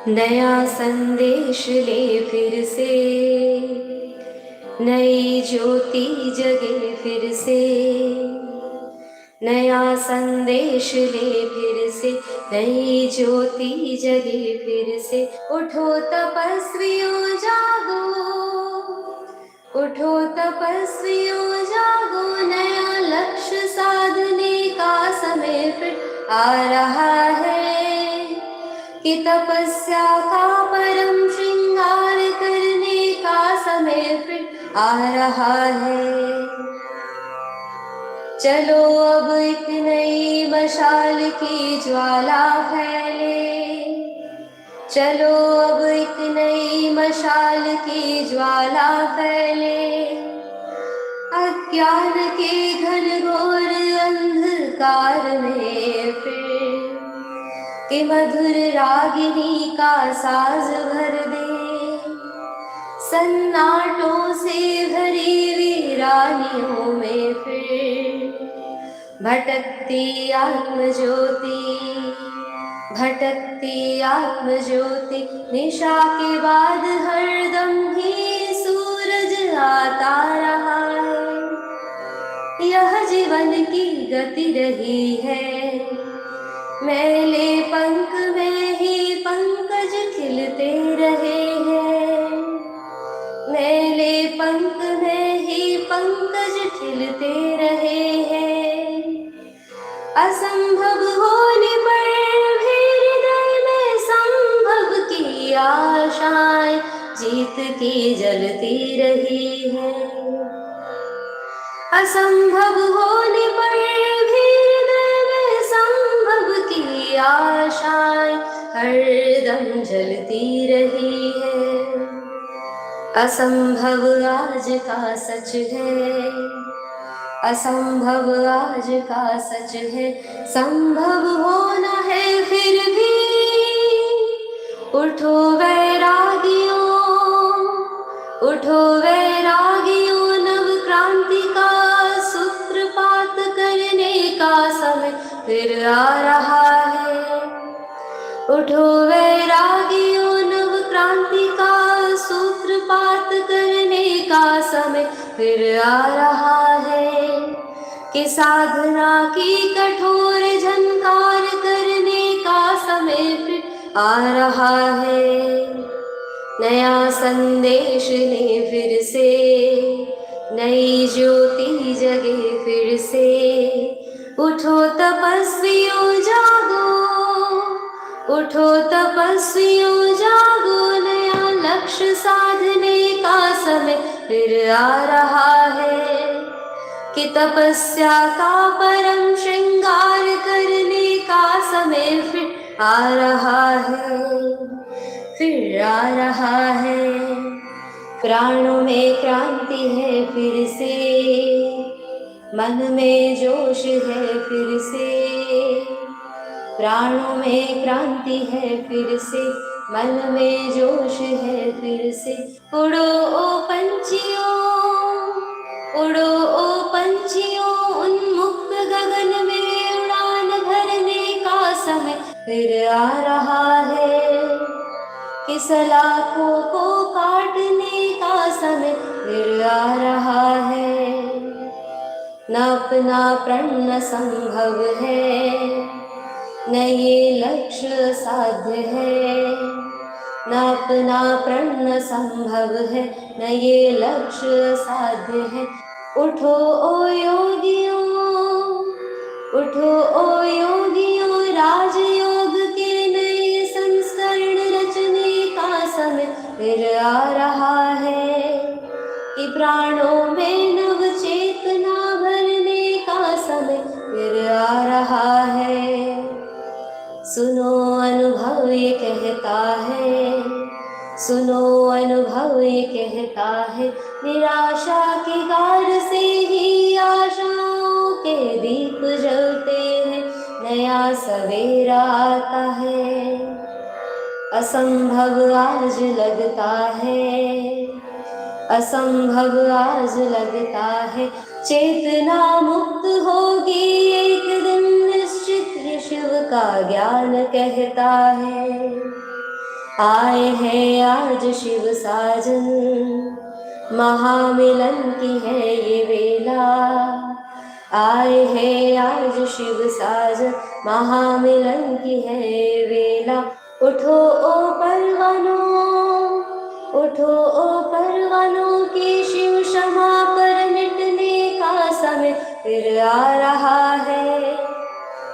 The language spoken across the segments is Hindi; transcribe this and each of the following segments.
नया संदेश ले फिर से, नई ज्योति जगे फिर से। नया संदेश ले फिर से, नई ज्योति जगे फिर से। उठो तपस्वियों जागो, उठो तपस्वियों जागो। नया लक्ष्य साधने का समय फिर आ रहा है, कि तपस्या का परम श्रृंगार करने का समय फिर आ रहा है। चलो अब एक नई मशाल की ज्वाला फैले, चलो अब एक नई मशाल की ज्वाला फैले। अज्ञान के घनघोर अंधकार में फिर कि मधुर रागिनी का साज भर दे। सन्नाटों से भरी वीरानियों में फिर भटकती आत्मज्योति, भटकती आत्मज्योति। निशा के बाद हरदम ही सूरज आता रहा है। यह जीवन की गति रही है, मैले पंख में ही पंकज खिलते रहे हैं। मैले पंख में ही पंकज खिलते रहे हैं। असंभव होने पर भी हृदय में संभव की आशाएं जीत की जलती रही है। असंभव होने पर भी हृदय में संभव की आशाएं हरदम जलती रही है। असंभव आज का सच है, असंभव आज का सच है। संभव होना है फिर भी, उठो वैरागियों, उठो वैरागियों। नव क्रांति का सूत्रपात करने का समय फिर आ रहा है। उठो वैरागियों, नव क्रांति का सूत्रपात करने का समय फिर आ रहा है। कि साधना की कठोर झंकार करने का समय फिर आ रहा है। नया संदेश ले फिर से, नई ज्योति जगे फिर से। उठो तपस्वियों जागो, उठो तपस्वियों जागो। नया लक्ष्य साधने का समय फिर आ रहा है, कि तपस्या का परम श्रृंगार करने का समय फिर आ रहा है, फिर आ रहा है। प्राणों में क्रांति है फिर से, मन में जोश है फिर से। प्राणों में क्रांति है फिर से, मन में जोश है फिर से। उड़ो ओ पंछियों, उड़ो ओ पंछियों। उन्मुक्त गगन में उड़ान भरने का समय फिर आ रहा है, कि सलाखों को काटने का समय फिर आ रहा है। न अपना प्रण संभव है, न ये लक्ष्य साध्य है। न अपना प्रण संभव है, न ये लक्ष्य साध्य है। उठो ओ योगियों, उठो ओ योगियों। राजयोग के नए संस्करण रचने का समय फिर आ रहा है, कि प्राणों में नव चेतना भरने का समय फिर आ रहा है। सुनो अनुभव ये कहता है, सुनो अनुभव ये कहता है। निराशा के गार से ही आशाओं के दीप जलते हैं। नया सवेरा आता है, असंभव आज लगता है, असंभव आज लगता है। चेतना मुक्त होगी एक दिन निश्चित, शिव का ज्ञान कहता है। आए हैं आज शिव साजन, महामिलन की है ये वेला। आए हैं आज शिव साजन, महामिलन की है ये वेला। उठो ओ परवानों, उठो ओ परवानों की शिव क्षमा पर मिटने का समय फिर आ रहा है।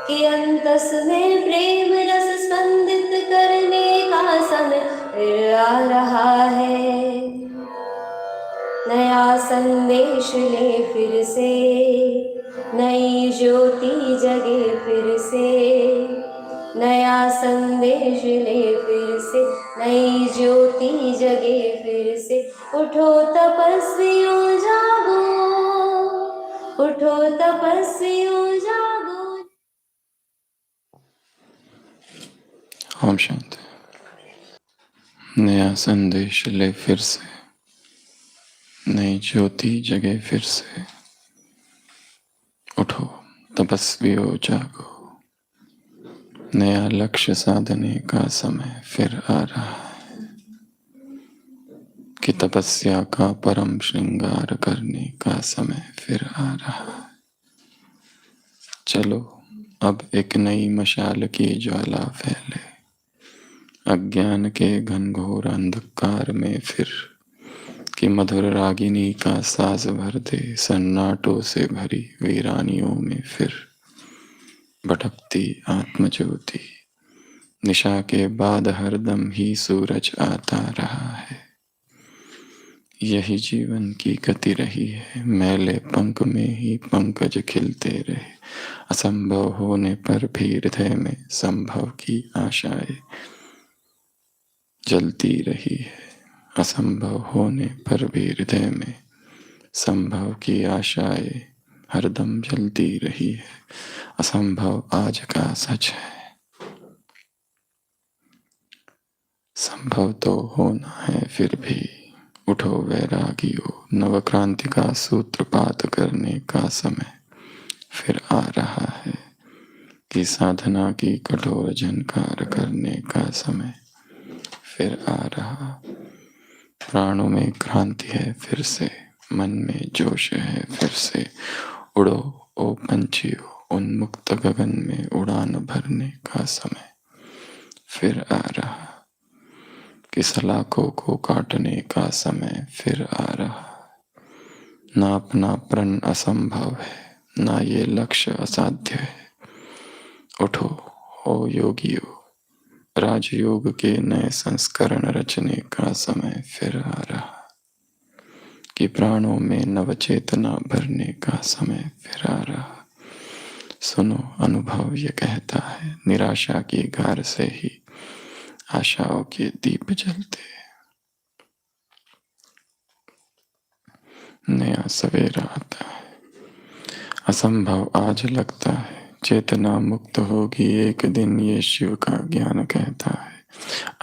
कि अंतस में प्रेम रस स्पंदित करने का समय फिर आ रहा है। नया संदेश ले फिर से, नई ज्योति जगे फिर से। नया संदेश ले फिर से, नई ज्योति जगे फिर से। उठो तपस्वियों जागो, उठो तपस्वियों जागो। ओम शांति। नया संदेश ले फिर से, नई ज्योति जगे फिर से। उठो तपस्वियों जागो, नया लक्ष्य साधने का समय फिर आ रहा है। कि तपस्या का परम श्रृंगार करने का समय फिर आ रहा है। चलो अब एक नई मशाल की ज्वाला फैले, अज्ञान के घनघोर अंधकार में फिर। कि मधुर रागिनी का साज भर दे सन्नाटों से भरी वीरानियों में फिर। भटकती आत्मज्योति, निशा के बाद हरदम ही सूरज आता रहा है। यही जीवन की गति रही है, मैले पंख में ही पंकज खिलते रहे। असंभव होने पर भी हृदय में संभव की आशाएं जलती रही है। असंभव होने पर भी हृदय में संभव की आशाएं हरदम जलती रही है। असंभव आज का सच है, संभव तो होना है फिर भी। उठो वैरागियों, नवक्रांति का सूत्रपात करने का समय फिर आ रहा है। कि साधना की कठोर झनकार करने का समय फिर आ रहा। प्राणों में क्रांति है फिर से, मन में जोश है फिर से। उड़ो ओ पंछियों, उन्मुक्त गगन में उड़ान भरने का समय फिर आ रहा। कि सलाखों को काटने का समय फिर आ रहा। ना अपना प्रण असंभव है, ना ये लक्ष्य असाध्य है। उठो ओ योगियों, राजयोग के नए संस्करण रचने का समय फिर आ रहा। कि प्राणों में नवचेतना भरने का समय फिर आ रहा। सुनो अनुभव ये कहता है, निराशा की गार से ही आशाओं के दीप जलते। नया सवेरा आता है, असंभव आज लगता है। चेतना मुक्त होगी एक दिन, ये शिव का ज्ञान कहता है।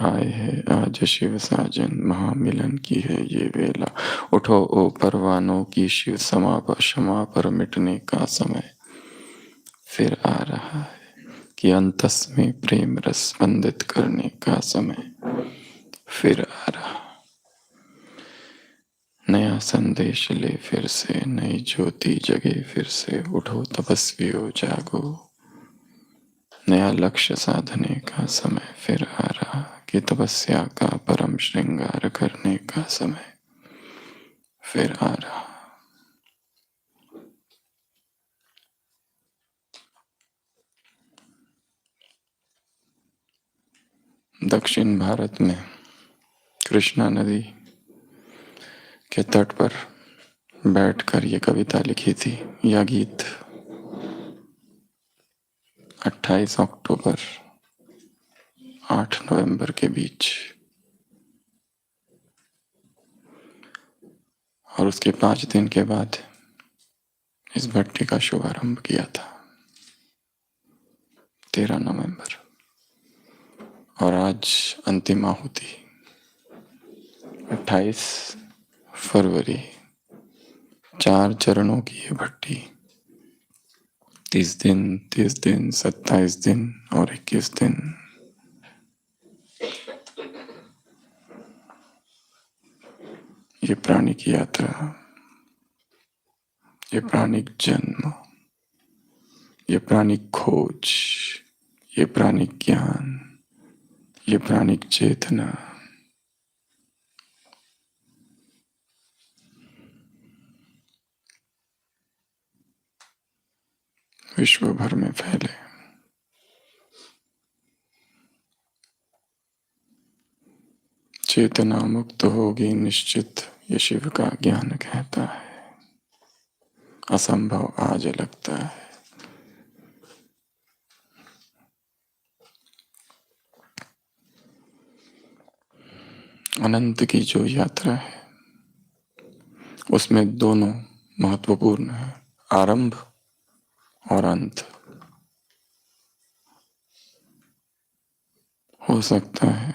आए है आज शिव साजन, महामिलन की है ये वेला। उठो ओ परवानों की शिव क्षमा पर मिटने का समय फिर आ रहा है। कि अंतस में प्रेम रस स्पंदित करने का समय फिर आ रहा। नया संदेश ले फिर से, नई ज्योति जगे फिर से। उठो तपस्वियों जागो, नया लक्ष्य साधने का समय फिर आ रहा। कि तपस्या का परम श्रृंगार करने का समय फिर आ रहा। दक्षिण भारत में कृष्णा नदी के तट पर बैठकर ये कविता लिखी थी, यह गीत 28 अक्टूबर 8 नवंबर के बीच, और उसके 5 दिन के बाद इस भट्टी का शुभारंभ किया था 13 नवंबर। और आज अंतिम आहुति 28 फरवरी। 4 चरणों की ये भट्टी, 30 दिन, 30 दिन, 27 दिन और 21 दिन। ये प्राणिक यात्रा, ये प्राणिक जन्म, ये प्राणिक खोज, ये प्राणिक ज्ञान, ये प्राणिक चेतना विश्व भर में फैले। चेतना मुक्त होगी निश्चित, ये शिव का ज्ञान कहता है। असंभव आज लगता है। अनंत की जो यात्रा है उसमें दोनों महत्वपूर्ण है, आरंभ और अंत। हो सकता है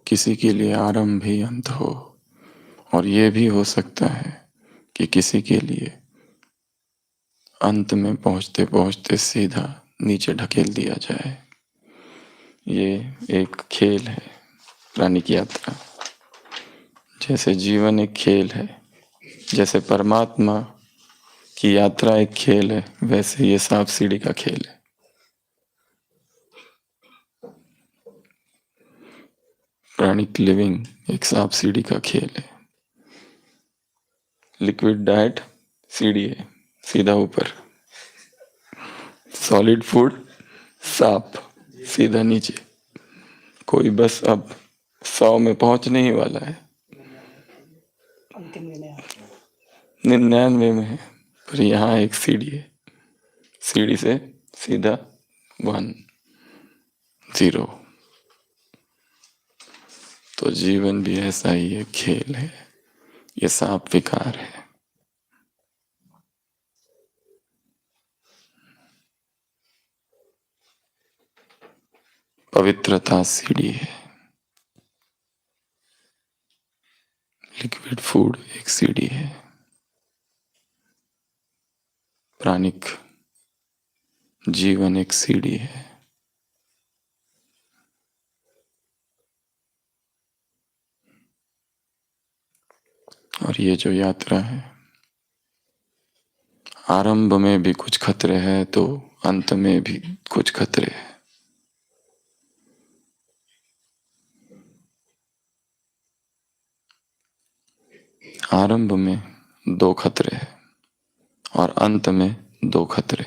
किसी के लिए आरंभ भी अंत हो, और ये भी हो सकता है कि किसी के लिए अंत में पहुंचते पहुंचते सीधा नीचे ढकेल दिया जाए। ये एक खेल है, प्राणिक यात्रा। जैसे जीवन एक खेल है, जैसे परमात्मा की यात्रा एक खेल है, वैसे ये सांप सीढ़ी का खेल है। प्राणिक लिविंग एक सांप सीढ़ी का खेल है। लिक्विड डाइट सीढ़ी है, सीधा ऊपर। सॉलिड फूड सांप, सीधा नीचे। कोई बस अब 100 में पहुंचने ही वाला है, 99 में है, पर यहाँ एक सीढ़ी है, सीढ़ी से सीधा 1 0। तो जीवन भी ऐसा ही एक खेल है, ये सांप विकार है। पवित्रता सीढ़ी है, लिक्विड फूड एक सीढ़ी है। प्राणिक जीवन एक सीढ़ी है। और ये जो यात्रा है, आरंभ में भी कुछ खतरे हैं तो अंत में भी कुछ खतरे हैं। आरंभ में 2 खतरे हैं और अंत में 2 खतरे।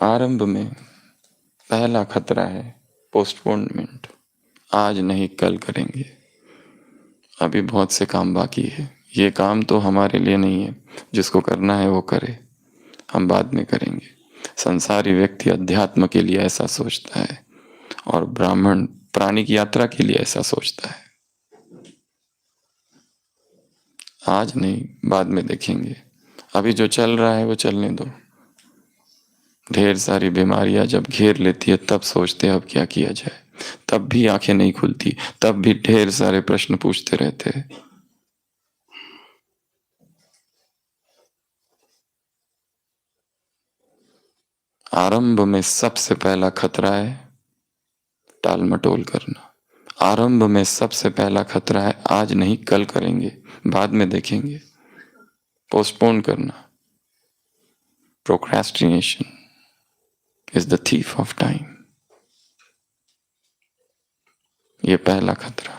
आरंभ में पहला खतरा है पोस्टपोनमेंट, आज नहीं कल करेंगे, अभी बहुत से काम बाकी है, ये काम तो हमारे लिए नहीं है, जिसको करना है वो करे, हम बाद में करेंगे। संसारी व्यक्ति अध्यात्म के लिए ऐसा सोचता है और ब्राह्मण प्राणिक यात्रा के लिए ऐसा सोचता है। आज नहीं, बाद में देखेंगे, अभी जो चल रहा है वो चलने दो। ढेर सारी बीमारियां जब घेर लेती है तब सोचते हैं अब क्या किया जाए, तब भी आंखें नहीं खुलती, तब भी ढेर सारे प्रश्न पूछते रहते हैं। आरंभ में सबसे पहला खतरा है टाल मटोल करना। आरंभ में सबसे पहला खतरा है आज नहीं कल करेंगे, बाद में देखेंगे, पोस्टपोन करना। Procrastination is the thief of time. ये पहला खतरा।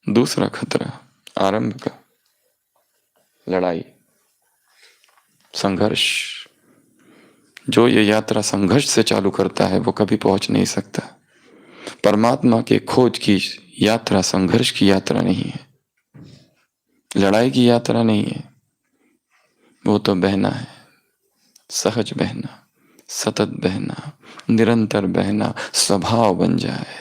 दूसरा खतरा आरंभ का, लड़ाई, संघर्ष। जो ये यात्रा संघर्ष से चालू करता है वो कभी पहुंच नहीं सकता। परमात्मा के खोज की यात्रा संघर्ष की यात्रा नहीं है, लड़ाई की यात्रा नहीं है। वो तो बहना है, सहज बहना, सतत बहना, निरंतर बहना, स्वभाव बन जाए।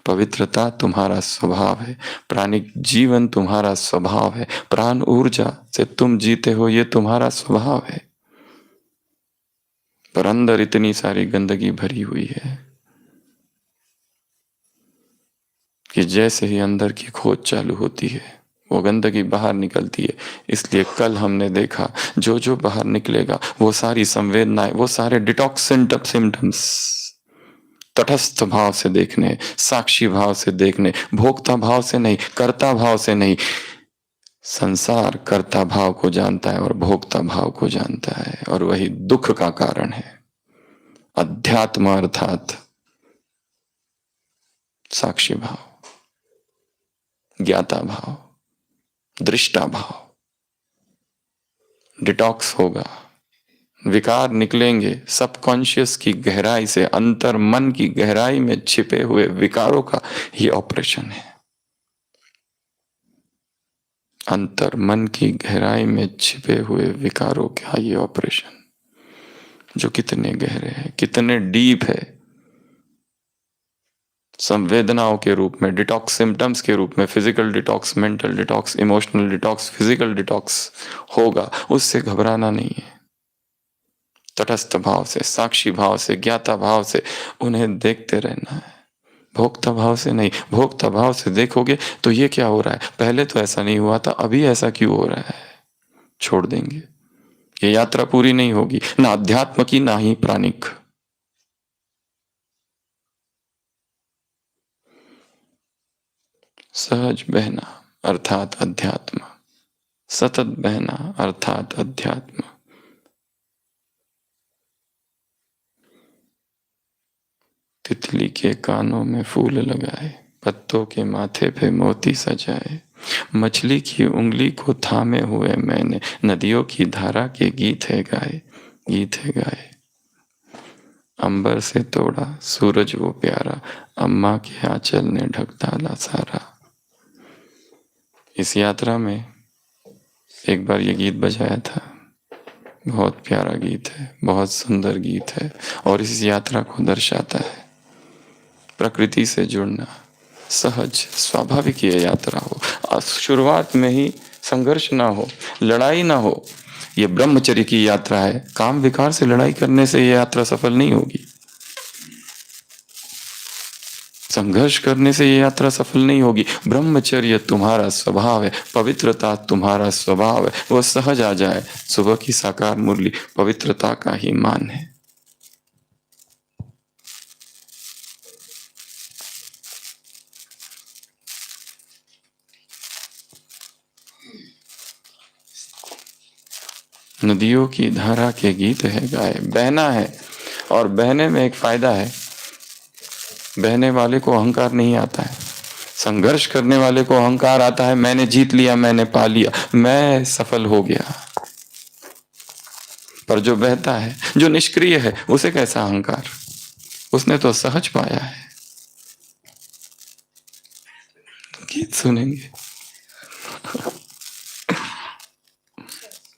पवित्रता तुम्हारा स्वभाव है, प्राणिक जीवन तुम्हारा स्वभाव है, प्राण ऊर्जा से तुम जीते हो, ये तुम्हारा स्वभाव है। पर अंदर इतनी सारी गंदगी भरी हुई है कि जैसे ही अंदर की खोज चालू होती है वो गंदगी बाहर निकलती है। इसलिए कल हमने देखा जो जो बाहर निकलेगा वो सारी संवेदनाएं, वो सारे डिटॉक्स सिम्टम्स तटस्थ भाव से देखने, साक्षी भाव से देखने, भोक्ता भाव से नहीं, कर्ता भाव से नहीं। संसार कर्ता भाव को जानता है और भोक्ता भाव को जानता है, और वही दुख का कारण है। अध्यात्म अर्थात साक्षी भाव, ज्ञाता भाव, दृष्टा भाव। डिटॉक्स होगा, विकार निकलेंगे, सबकॉन्शियस की गहराई से, अंतर मन की गहराई में छिपे हुए विकारों का ये ऑपरेशन है। अंतर मन की गहराई में छिपे हुए विकारों का ये ऑपरेशन, जो कितने गहरे हैं, कितने डीप है। संवेदनाओं के रूप में, डिटॉक्स सिम्टम्स के रूप में, physical detox, mental detox, emotional detox, physical detox होगा, उससे घबराना नहीं है। तटस्थ भाव से, साक्षी भाव से, ज्ञाता भाव से उन्हें देखते रहना है, भोक्ता भाव से नहीं। भोक्ता भाव से देखोगे तो ये क्या हो रहा है, पहले तो ऐसा नहीं हुआ था, अभी ऐसा क्यों हो रहा है, छोड़ देंगे। ये यात्रा पूरी नहीं होगी, ना अध्यात्म की ना ही प्राणिक। सहज बहना अर्थात अध्यात्म, सतत बहना अर्थात अध्यात्म। तितली के कानों में फूल लगाए, पत्तों के माथे पे मोती सजाए, मछली की उंगली को थामे हुए मैंने नदियों की धारा के गीत है गाए, गीत है गाए। अंबर से तोड़ा सूरज वो प्यारा, अम्मा के आंचल ने ढक डाला सारा। इस यात्रा में एक बार ये गीत बजाया था, बहुत प्यारा गीत है, बहुत सुंदर गीत है, और इस यात्रा को दर्शाता है। प्रकृति से जुड़ना सहज स्वाभाविक ये यात्रा हो, शुरुआत में ही संघर्ष ना हो, लड़ाई ना हो। ये ब्रह्मचर्य की यात्रा है, काम विकार से लड़ाई करने से ये यात्रा सफल नहीं होगी, संघर्ष करने से ये यात्रा सफल नहीं होगी। ब्रह्मचर्य तुम्हारा स्वभाव है, पवित्रता तुम्हारा स्वभाव है, वो सहज आ जाए। सुबह की साकार मुरली पवित्रता का ही मान है। नदियों की धारा के गीत है गाए, बहना है, और बहने में एक फायदा है, बहने वाले को अहंकार नहीं आता है। संघर्ष करने वाले को अहंकार आता है, मैंने जीत लिया, मैंने पा लिया, मैं सफल हो गया। पर जो बहता है, जो निष्क्रिय है, उसे कैसा अहंकार, उसने तो सहज पाया है। गीत सुनेंगे,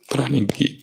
पुरानी गीत।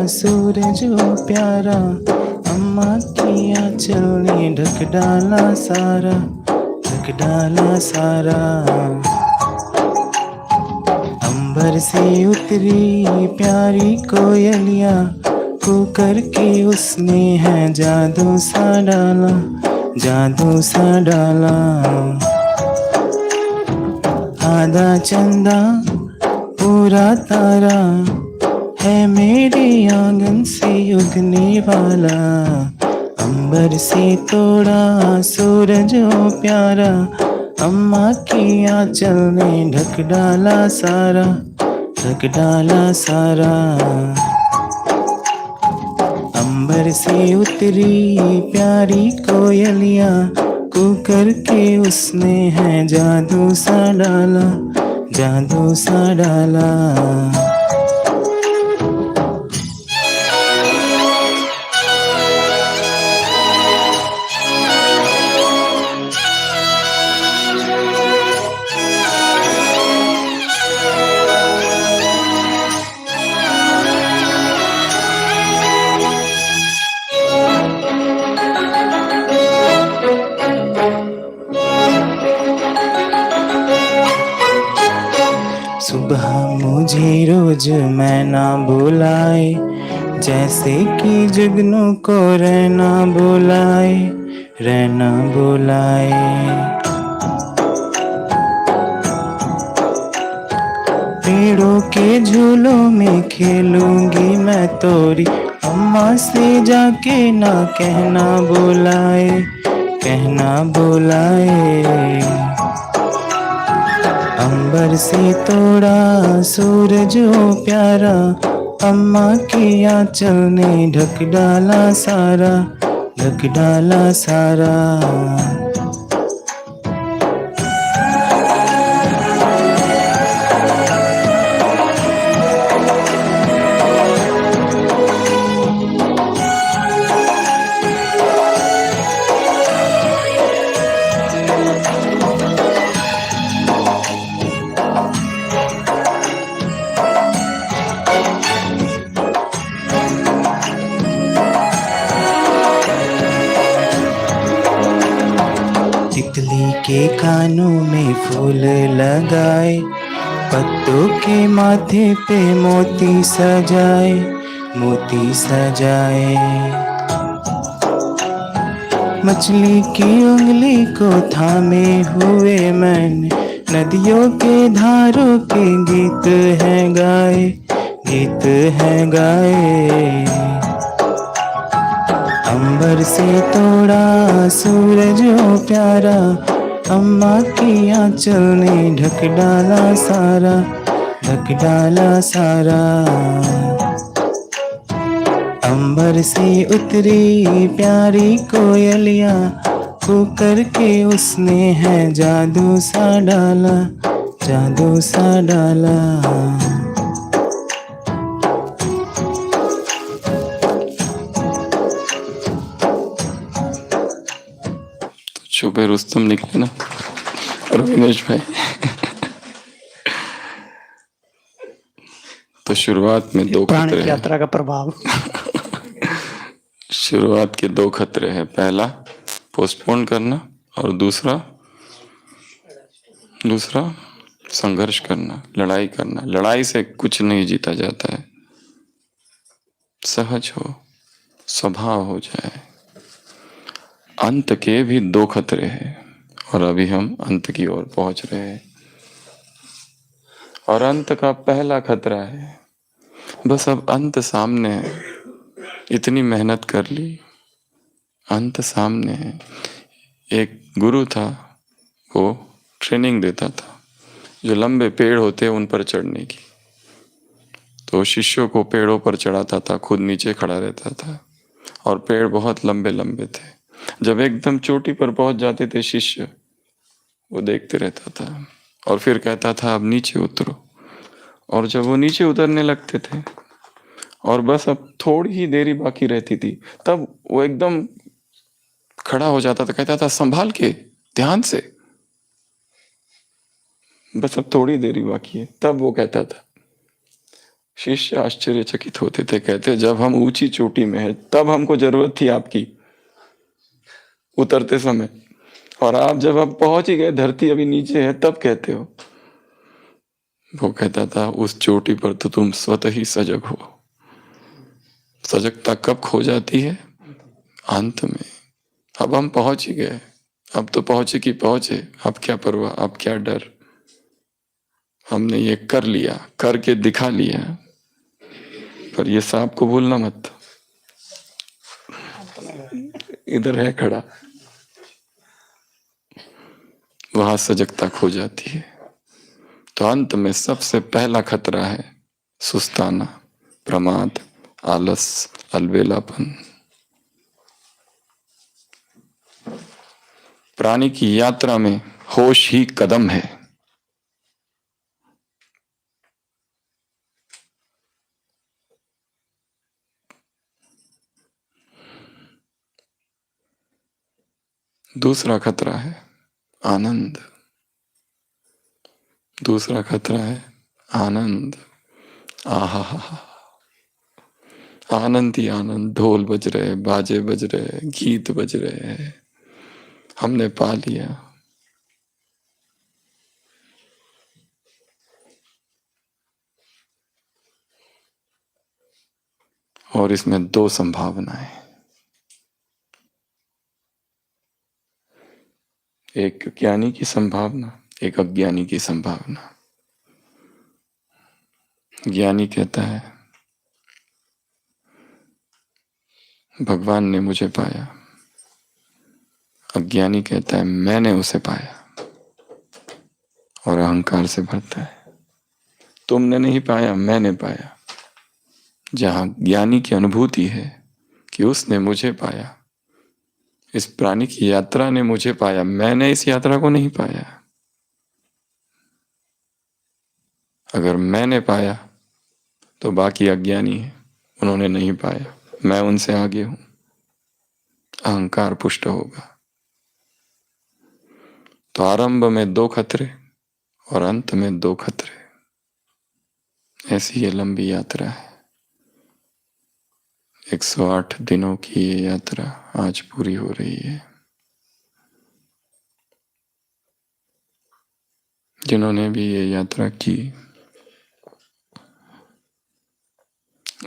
सूरज वो प्यारा, अम्मा की आंचल ने ढक डाला सारा, ढक डाला सारा। अंबर से उतरी प्यारी कोयलिया, कुकर के उसने है जादू सा डाला, जादू सा डाला। आधा चंदा पूरा तारा है मेरे आंगन से उगने वाला। अंबर से तोड़ा सूरज ओ प्यारा, अम्मा की आंचल ने ढक डाला सारा, ढक डाला सारा। अंबर से उतरी प्यारी कोयलिया, कुकर के उसने है जादू सा डाला, जादू सा डाला। सुबह मुझे रोज मैना बुलाए, जैसे कि जुगनू को रहना बुलाए, रहना बुलाए। पेड़ों के झूलों में खेलूंगी मैं तोरी, अम्मा से जाके ना कहना बुलाए, कहना बुलाए। अंबर से तोड़ा सूरज हो प्यारा, अम्मा की आंचल ने ढक डाला सारा, ढक डाला सारा। तितली के कानों में फूल लगाए, पत्तों के माथे पे मोती सजाए, मोती सजाए। मछली की उंगली को थामे हुए मैंने, नदियों के धारों के गीत हैं गाए, गीत हैं गाए। अंबर से तोड़ा सूरज हो प्यारा, अम्मा की आंचल ने ढक डाला सारा, ढक डाला सारा। अंबर से उतरी प्यारी कोयलिया, कूकर के उसने है जादू सा डाला, जादू सा डाला। शुभे रुस्तम निकले ना रविनेश भाई। तो शुरुआत में दो खतरे हैं। यात्रा का प्रभाव। शुरुआत के दो खतरे हैं, पहला पोस्टपोन करना और दूसरा संघर्ष करना, लड़ाई करना। लड़ाई से कुछ नहीं जीता जाता है, सहज हो, स्वभाव हो जाए। अंत के भी दो खतरे हैं और अभी हम अंत की ओर पहुंच रहे हैं। और अंत का पहला खतरा है, बस अब अंत सामने है, इतनी मेहनत कर ली, अंत सामने है। एक गुरु था, वो ट्रेनिंग देता था जो लंबे पेड़ होते हैं उन पर चढ़ने की। तो शिष्यों को पेड़ों पर चढ़ाता था, खुद नीचे खड़ा रहता था और पेड़ बहुत लंबे लंबे थे। जब एकदम चोटी पर पहुंच जाते थे शिष्य, वो देखते रहता था और फिर कहता था अब नीचे उतरो। और जब वो नीचे उतरने लगते थे और बस अब थोड़ी ही देरी बाकी रहती थी, तब वो एकदम खड़ा हो जाता था, कहता था संभाल के, ध्यान से, बस अब थोड़ी देरी बाकी है। तब वो कहता था। शिष्य आश्चर्यचकित होते थे, कहते जब हम ऊंची चोटी में है तब हमको जरूरत थी आपकी उतरते समय, और आप जब अब पहुंच ही गए, धरती अभी नीचे है, तब कहते हो। वो कहता था उस चोटी पर तो तुम स्वतः ही सजग हो। सजगता कब खो जाती है? अंत में। अब हम पहुंच ही गए, अब तो पहुंचे कि पहुंचे, अब क्या परवाह, अब क्या डर। हमने ये कर लिया, करके दिखा लिया। पर ये सांप को भूलना मत, इधर है खड़ा, वहां सजगता खो जाती है। तो अंत में सबसे पहला खतरा है सुस्ताना, प्रमाद, आलस, अलबेलापन। प्राणी की यात्रा में होश ही कदम है। दूसरा खतरा है आनंद। दूसरा खतरा है आनंद। आहा, आनंद ही आनंद। ढोल बज रहे, बाजे बज रहे, गीत बज रहे हैं, हमने पा लिया। और इसमें दो संभावनाएं, एक ज्ञानी की संभावना, एक अज्ञानी की संभावना। ज्ञानी कहता है भगवान ने मुझे पाया, अज्ञानी कहता है मैंने उसे पाया, और अहंकार से भरता है तुमने नहीं पाया, मैंने पाया। जहां ज्ञानी की अनुभूति है कि उसने मुझे पाया, इस प्राणी की यात्रा ने मुझे पाया, मैंने इस यात्रा को नहीं पाया। अगर मैंने पाया तो बाकी अज्ञानी है, उन्होंने नहीं पाया, मैं उनसे आगे हूं, अहंकार पुष्ट होगा। तो आरंभ में 2 खतरे और अंत में 2 खतरे, ऐसी ये लंबी यात्रा है। 108 दिनों की ये यात्रा आज पूरी हो रही है। जिन्होंने भी ये यात्रा की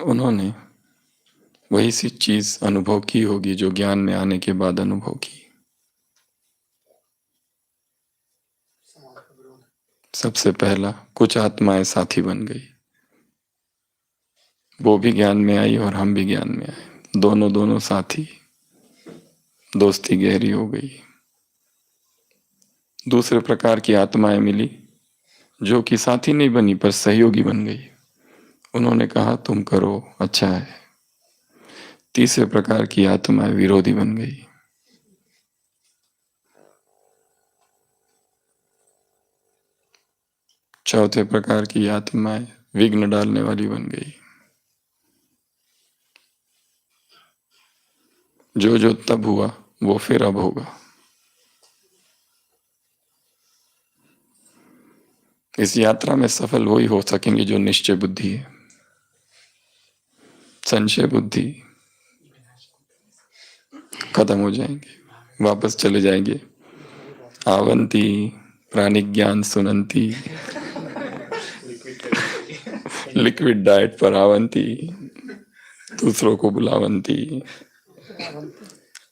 उन्होंने वही सी चीज अनुभव की होगी जो ज्ञान में आने के बाद अनुभव की। सबसे पहला, कुछ आत्माएं साथी बन गई, वो भी ज्ञान में आई और हम भी ज्ञान में आए, दोनों साथी, दोस्ती गहरी हो गई। दूसरे प्रकार की आत्माएं मिली जो कि साथी नहीं बनी पर सहयोगी बन गई, उन्होंने कहा तुम करो अच्छा है। तीसरे प्रकार की आत्माएं विरोधी बन गई। चौथे प्रकार की आत्माएं विघ्न डालने वाली बन गई। जो तब हुआ वो फिर अब होगा। इस यात्रा में सफल वही हो सकेंगे जो निश्चय बुद्धि है। संशय बुद्धि खत्म हो जाएंगे, वापस चले जाएंगे। आवंती प्राणिक ज्ञान सुनंती, लिक्विड डाइट पर आवंती, दूसरों को बुलावंती,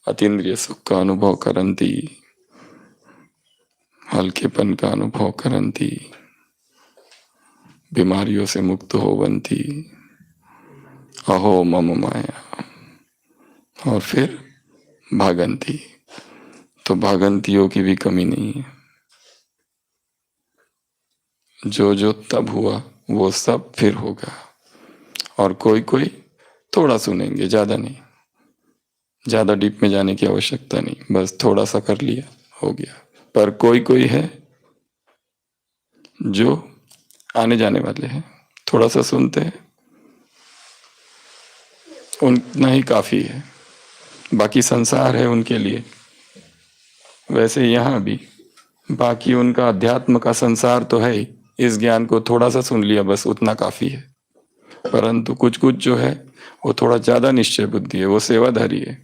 अतीन्द्रिय सुख का अनुभव करंती, हल्केपन का अनुभव करंती, बीमारियों से मुक्त होवंती, अहो मम माया, और फिर भागंती। तो भागंतियों की भी कमी नहीं है। जो तब हुआ वो सब फिर होगा। और कोई थोड़ा सुनेंगे, ज्यादा नहीं, ज्यादा डीप में जाने की आवश्यकता नहीं, बस थोड़ा सा कर लिया हो गया। पर कोई है जो आने जाने वाले हैं, थोड़ा सा सुनते हैं, उतना ही काफी है, बाकी संसार है उनके लिए। वैसे यहाँ भी बाकी उनका अध्यात्म का संसार तो है ही, इस ज्ञान को थोड़ा सा सुन लिया बस उतना काफी है। परंतु कुछ जो है वो थोड़ा ज्यादा निश्चय बुद्धि है, वो सेवाधारी है,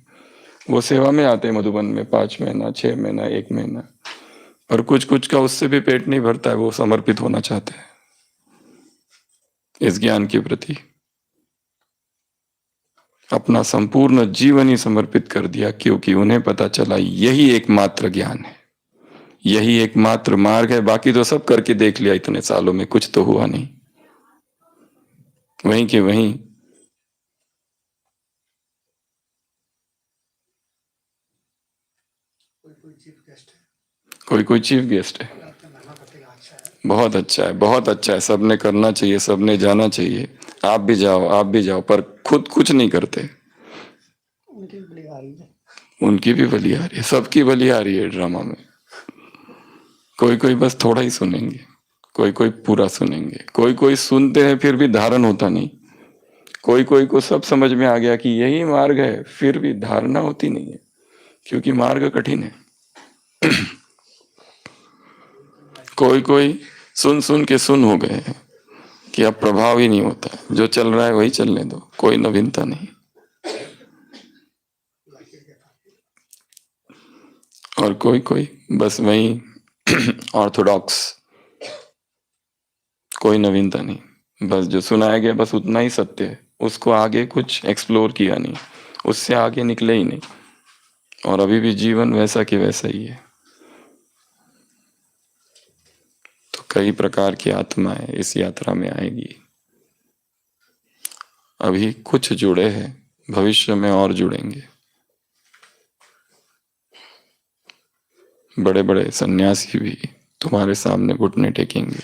वो सेवा में आते हैं मधुबन में 5 महीना 6 महीना 1 महीना। और कुछ का उससे भी पेट नहीं भरता है, वो समर्पित होना चाहते हैं इस ज्ञान के प्रति, अपना संपूर्ण जीवन ही समर्पित कर दिया, क्योंकि उन्हें पता चला यही एकमात्र ज्ञान है, यही एकमात्र मार्ग है। बाकी तो सब करके देख लिया इतने सालों में, कुछ तो हुआ नहीं। वहीं के वहीं कोई चीफ गेस्ट है, बहुत अच्छा है, बहुत अच्छा है, सबने करना चाहिए, सबने जाना चाहिए। आप भी जाओ, पर खुद कुछ नहीं करते। उनकी भी बलि आ रही है, सबकी बलि आ रही है ड्रामा में। कोई बस थोड़ा ही सुनेंगे, कोई पूरा सुनेंगे, कोई सुनते हैं फिर भी धारण होता नहीं, कोई को सब समझ में आ गया कि यही मार्ग है, फिर भी धारणा होती नहीं है, क्योंकि मार्ग कठिन है। कोई सुन के सुन हो गए हैं कि अब प्रभाव ही नहीं होता है, जो चल रहा है वही चलने दो, कोई नवीनता नहीं। और कोई बस वही ऑर्थोडॉक्स, कोई नवीनता नहीं, बस जो सुनाया गया बस उतना ही सत्य है, उसको आगे कुछ एक्सप्लोर किया नहीं, उससे आगे निकले ही नहीं, और अभी भी जीवन वैसा कि वैसा ही है। तो कई प्रकार की आत्माएं इस यात्रा में आएगी। अभी कुछ जुड़े हैं, भविष्य में और जुड़ेंगे। बड़े बड़े सन्यासी भी तुम्हारे सामने घुटने टेकेंगे।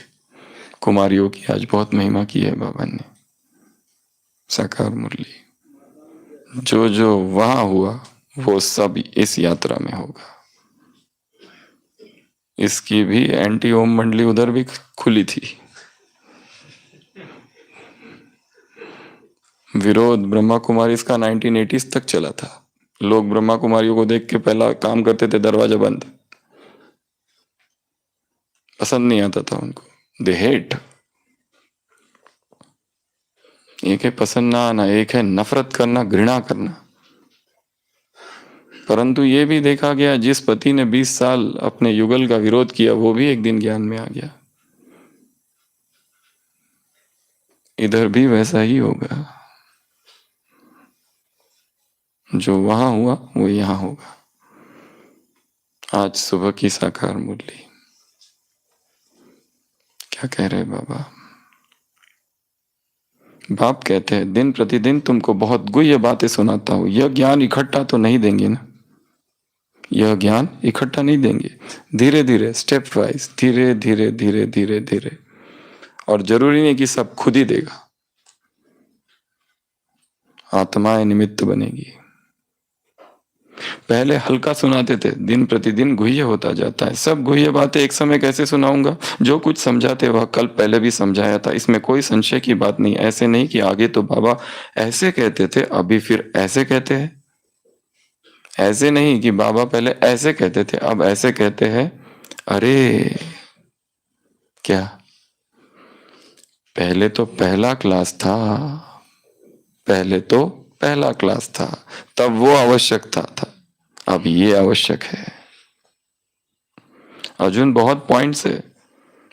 कुमारियों की आज बहुत महिमा की है बाबा ने, साकार मुरली। जो जो वहां हुआ वो सब इस यात्रा में होगा। इसकी भी एंटी ओम मंडली उधर भी खुली थी। विरोध ब्रह्मा कुमारी इसका 1980s तक चला था। लोग ब्रह्मा कुमारियों को देख के पहला काम करते थे दरवाजा बंद, पसंद नहीं आता था उनको, दे हेट। एक है पसंद ना आना, एक है नफरत करना, घृणा करना। परंतु ये भी देखा गया, जिस पति ने 20 साल अपने युगल का विरोध किया वो भी एक दिन ज्ञान में आ गया। इधर भी वैसा ही होगा, जो वहां हुआ वो यहां होगा। आज सुबह की साकार मुरली क्या कह रहे बाबा? बाप कहते हैं दिन प्रतिदिन तुमको बहुत गुह्य बातें सुनाता हूं, यह ज्ञान इकट्ठा तो नहीं देंगे ना, यह ज्ञान इकट्ठा नहीं देंगे, धीरे धीरे स्टेप वाइज, धीरे धीरे धीरे धीरे धीरे। और जरूरी नहीं कि सब खुद ही देगा, आत्माएं निमित्त बनेगी। पहले हल्का सुनाते थे, दिन प्रतिदिन गुह्य होता जाता है। सब गुह्य बातें एक समय कैसे सुनाऊंगा? जो कुछ समझाते वह कल पहले भी समझाया था, इसमें कोई संशय की बात नहीं। ऐसे नहीं कि आगे तो बाबा ऐसे कहते थे अभी फिर ऐसे कहते हैं, ऐसे नहीं कि बाबा पहले ऐसे कहते थे अब ऐसे कहते हैं। अरे क्या पहले तो पहला क्लास था, पहले तो पहला क्लास था, तब वो आवश्यकता था, अब ये आवश्यक है। अर्जुन बहुत पॉइंट्स है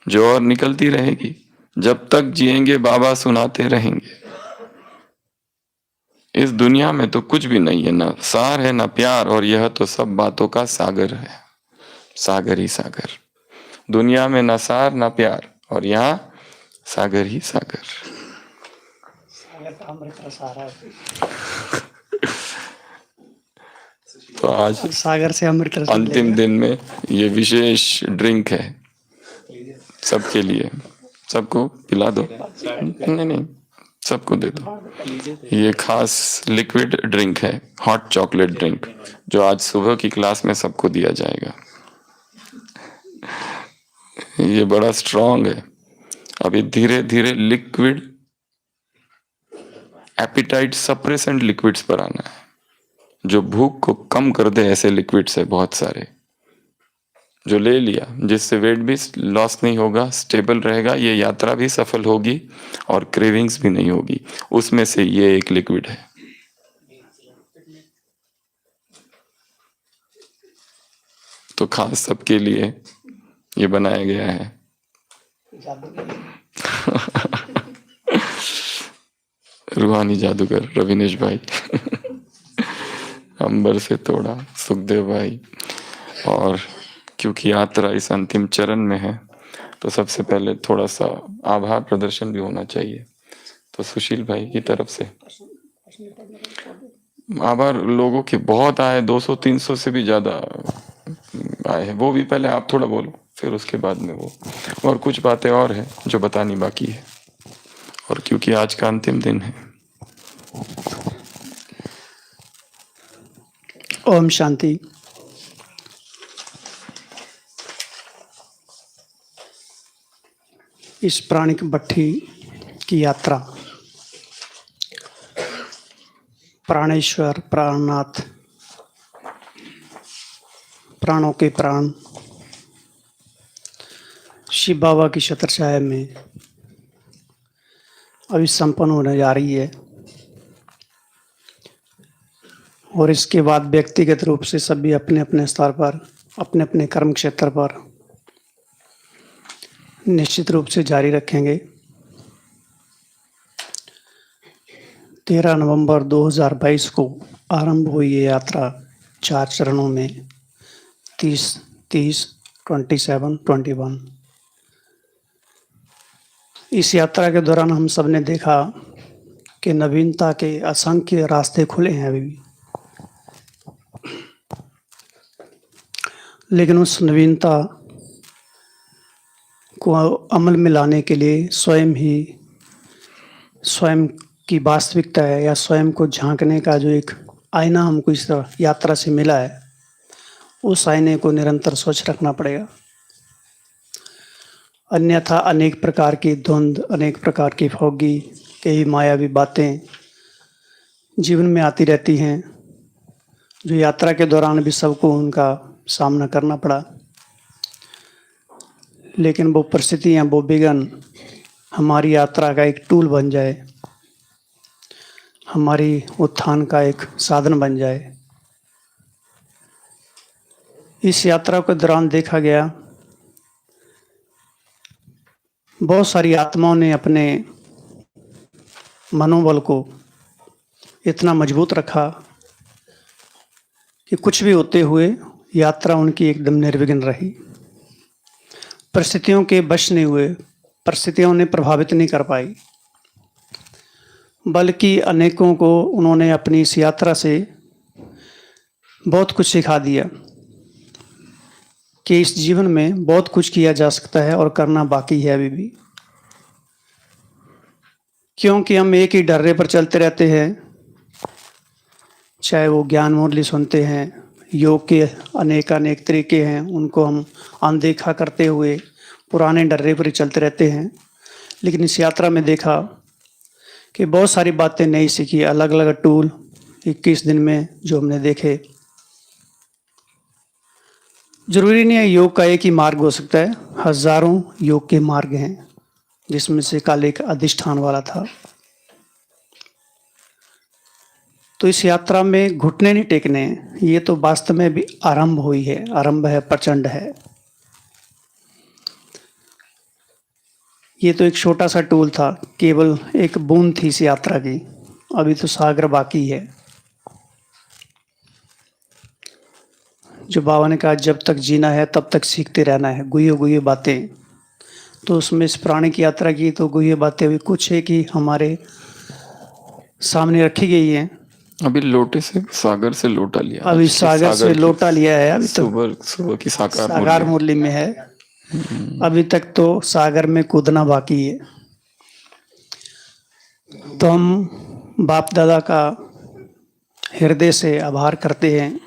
जो और निकलती रहेगी। जब तक जिएंगे बाबा सुनाते रहेंगे। इस दुनिया में तो कुछ भी नहीं है, ना सार है ना प्यार, और यह तो सब बातों का सागर है, सागर ही सागर। दुनिया में ना सार ना प्यार, और यहाँ सागर ही सागर। तो आज सागर से अमृत रस अंतिम दिन में ये विशेष ड्रिंक है सबके लिए। सबको पिला दो, नहीं नहीं सबको दे दो। ये खास लिक्विड ड्रिंक है, हॉट चॉकलेट ड्रिंक, जो आज सुबह की क्लास में सबको दिया जाएगा। ये बड़ा स्ट्रांग है। अभी धीरे धीरे लिक्विड एपिटाइट सप्रेसेंट लिक्विड्स पर आना है, जो भूख को कम कर दे। ऐसे लिक्विड्स है बहुत सारे जो ले लिया, जिससे वेट भी लॉस नहीं होगा, स्टेबल रहेगा, ये यात्रा भी सफल होगी और क्रेविंग्स भी नहीं होगी। उसमें से ये एक लिक्विड है। तो खास सबके लिए ये बनाया गया है। रूहानी जादूगर रविनेश भाई, अंबर से तोड़ा सुखदेव भाई। और क्योंकि यात्रा इस अंतिम चरण में है, तो सबसे पहले थोड़ा सा आभार प्रदर्शन भी होना चाहिए। तो सुशील भाई की तरफ से आभार। लोगों के बहुत आए, 200-300 से भी ज्यादा आए हैं। वो भी पहले आप थोड़ा बोलो, फिर उसके बाद में वो। और कुछ बातें और हैं जो बतानी बाकी है, और क्योंकि आज का अंतिम दिन है। ओम शांति। इस प्राणिक भट्ठी की यात्रा प्राणेश्वर, प्राणनाथ, प्राणों के प्राण शिव बाबा की छत्र छाया में अभी संपन्न होने जा रही है। और इसके बाद व्यक्तिगत रूप से सभी अपने अपने स्तर पर, अपने अपने कर्म क्षेत्र पर निश्चित रूप से जारी रखेंगे। 13 नवंबर 2022 को आरंभ हुई ये यात्रा 4 चरणों में 30, 30, 27, 21। इस यात्रा के दौरान हम सब ने देखा कि नवीनता के असंख्य रास्ते खुले हैं अभी भी, लेकिन उस नवीनता को अमल में लाने के लिए स्वयं की वास्तविकता है या स्वयं को झांकने का जो एक आईना हमको इस यात्रा से मिला है, उस आईने को निरंतर स्वच्छ रखना पड़ेगा। अन्यथा अनेक प्रकार की धुंध, अनेक प्रकार की फौगी, कई मायावी बातें जीवन में आती रहती हैं, जो यात्रा के दौरान भी सबको उनका सामना करना पड़ा। लेकिन वो परिस्थितियाँ, वो विघ्न हमारी यात्रा का एक टूल बन जाए, हमारी उत्थान का एक साधन बन जाए। इस यात्रा के दौरान देखा गया बहुत सारी आत्माओं ने अपने मनोबल को इतना मजबूत रखा कि कुछ भी होते हुए यात्रा उनकी एकदम निर्विघ्न रही। परिस्थितियों के वश नहीं हुए, परिस्थितियों ने प्रभावित नहीं कर पाई, बल्कि अनेकों को उन्होंने अपनी इस यात्रा से बहुत कुछ सिखा दिया कि इस जीवन में बहुत कुछ किया जा सकता है और करना बाकी है अभी भी। क्योंकि हम एक ही डर्रे पर चलते रहते हैं, चाहे वो ज्ञान मुरली सुनते हैं, योग के अनेक तरीके हैं, उनको हम अनदेखा करते हुए पुराने डर्रे पर ही चलते रहते हैं। लेकिन इस यात्रा में देखा कि बहुत सारी बातें नई सीखी, अलग अलग टूल 21 दिन में जो हमने देखे। जरूरी नहीं है योग का एक ही मार्ग हो सकता है, हजारों योग के मार्ग हैं, जिसमें से कल एक अधिष्ठान वाला था। तो इस यात्रा में घुटने नहीं टेकने, ये तो वास्तव में भी आरंभ हुई है, आरंभ है, प्रचंड है। ये तो एक छोटा सा टूल था, केवल एक बूंद थी इस यात्रा की, अभी तो सागर बाकी है। जो बाबा ने कहा जब तक जीना है तब तक सीखते रहना है, गुह्य बातें। तो उसमें इस प्राणी की यात्रा की तो गुह्य बातें अभी कुछ है कि हमारे सामने रखी गई हैं। अभी लोटे से सागर से लोटा लिया, अभी सागर से लोटा लिया है, अभी तो सुबह की सागर मुरली में है। अभी तक तो सागर में कूदना बाकी है। तो हम बाप दादा का हृदय से आभार करते हैं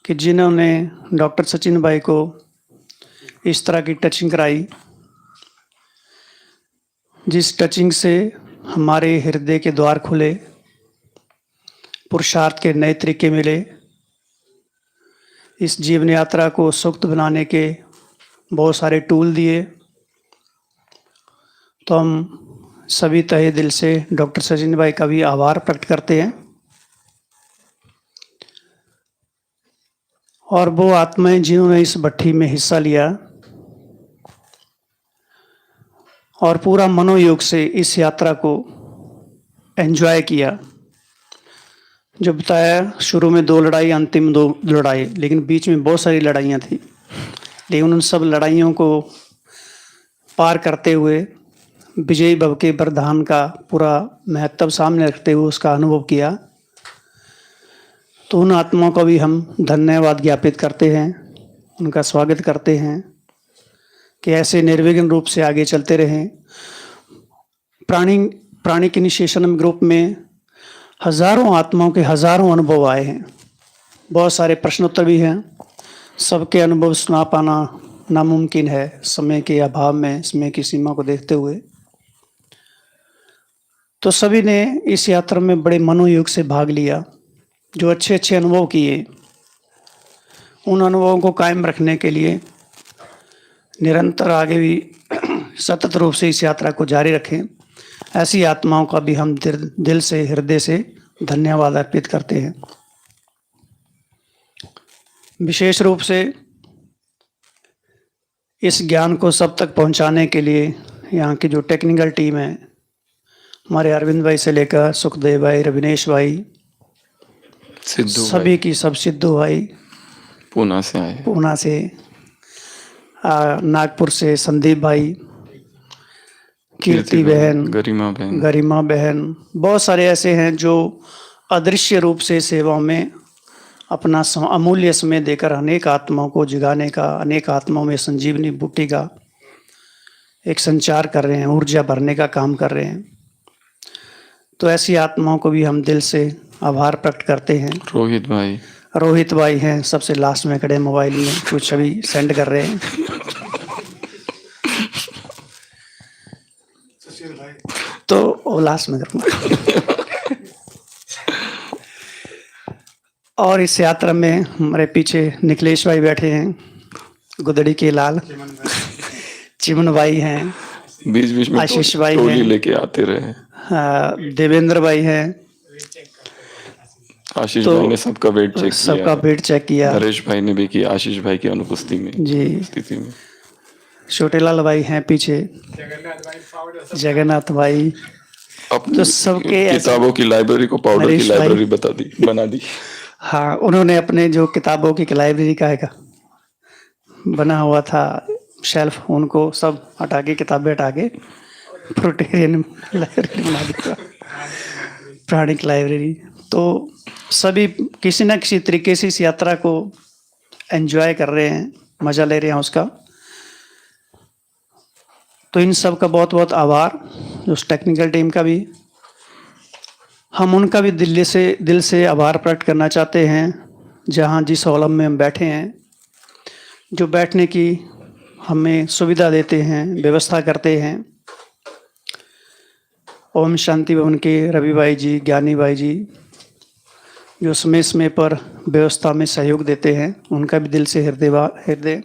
कि जिन्होंने डॉक्टर सचिन भाई को इस तरह की टचिंग कराई, जिस टचिंग से हमारे हृदय के द्वार खुले, पुरुषार्थ के नए तरीके मिले, इस जीवन यात्रा को सुक्त बनाने के बहुत सारे टूल दिए। तो हम सभी तहे दिल से डॉक्टर सचिन भाई का भी आभार प्रकट करते हैं। और वो आत्माएं जिन्होंने इस भट्ठी में हिस्सा लिया और पूरा मनोयोग से इस यात्रा को एंजॉय किया। जो बताया शुरू में 2 लड़ाई, अंतिम 2 लड़ाई, लेकिन बीच में बहुत सारी लड़ाइयाँ थी। लेकिन उन सब लड़ाइयों को पार करते हुए विजयी भव के वरदान का पूरा महत्व सामने रखते हुए उसका अनुभव किया। तो उन आत्माओं को भी हम धन्यवाद ज्ञापित करते हैं, उनका स्वागत करते हैं कि ऐसे निर्विघ्न रूप से आगे चलते रहें। प्राणिक इनिशिएशन ग्रुप में हजारों आत्माओं के हजारों अनुभव आए हैं, बहुत सारे प्रश्नोत्तर भी हैं। सबके अनुभव सुना पाना नामुमकिन है समय के अभाव में, समय की सीमा को देखते हुए। तो सभी ने इस यात्रा में बड़े मनोयोग से भाग लिया। जो अच्छे अनुभव किए, उन अनुभवों को कायम रखने के लिए निरंतर आगे भी सतत रूप से इस यात्रा को जारी रखें। ऐसी आत्माओं का भी हम दिल से, हृदय से धन्यवाद अर्पित करते हैं। विशेष रूप से इस ज्ञान को सब तक पहुंचाने के लिए यहाँ की जो टेक्निकल टीम है, हमारे अरविंद भाई से लेकर सुखदेव भाई, रविनेश भाई, सिद्धू सभी भाई की, सब सिद्धू भाई पूना से आए, पूना से, नागपुर से संदीप भाई, कीर्ति बहन, गरिमा बहन, बहुत सारे ऐसे हैं जो अदृश्य रूप से सेवा में अपना अमूल्य समय देकर अनेक आत्माओं को जगाने का, अनेक आत्माओं में संजीवनी बूटी का एक संचार कर रहे हैं, ऊर्जा भरने का काम कर रहे हैं। तो ऐसी आत्माओं को भी हम दिल से आभार प्रकट करते हैं। रोहित भाई हैं सबसे लास्ट में खड़े, मोबाइल में कुछ अभी सेंड कर रहे हैं। तो वो लास्ट में करूँगा। और इस यात्रा में हमारे पीछे निखिलेश भाई बैठे हैं, गुदड़ी के लाल, चिमन भाई हैं, बीच बीच में आशीष भाई टोली हैं, लेके आते रहे, देवेंद्र भाई हैं, आशीष तो भाई ने सबका वेट चेक किया, नरेश भाई ने भी किया आशीष भाई की अनुपस्थिति में जी। स्थिति में। छोटेलाल भाई हैं पीछे, जगन्नाथ भाई, तो सबके किताबों की लाइब्रेरी को पाउडर की लाइब्रेरी बना दी। हाँ, उन्होंने अपने जो किताबों की लाइब्रेरी का बना हुआ था शेल्फ, उनको सब हटा के, किताबें हटा के प्रोटेरियन लाइब्रेरी बना दी, प्राणिक लाइब्रेरी। तो सभी किसी न किसी तरीके से इस यात्रा को एंजॉय कर रहे हैं, मजा ले रहे हैं उसका। तो इन सब का बहुत बहुत आभार, उस टेक्निकल टीम का भी, हम उनका भी दिल से आभार प्रकट करना चाहते हैं, जहाँ जिस हॉल में हम बैठे हैं, जो बैठने की हमें सुविधा देते हैं, व्यवस्था करते हैं। ओम शांति भवन के रवि भाई जी, ज्ञानी भाई जी, जो समय समय पर व्यवस्था में सहयोग देते हैं, उनका भी दिल से हृदय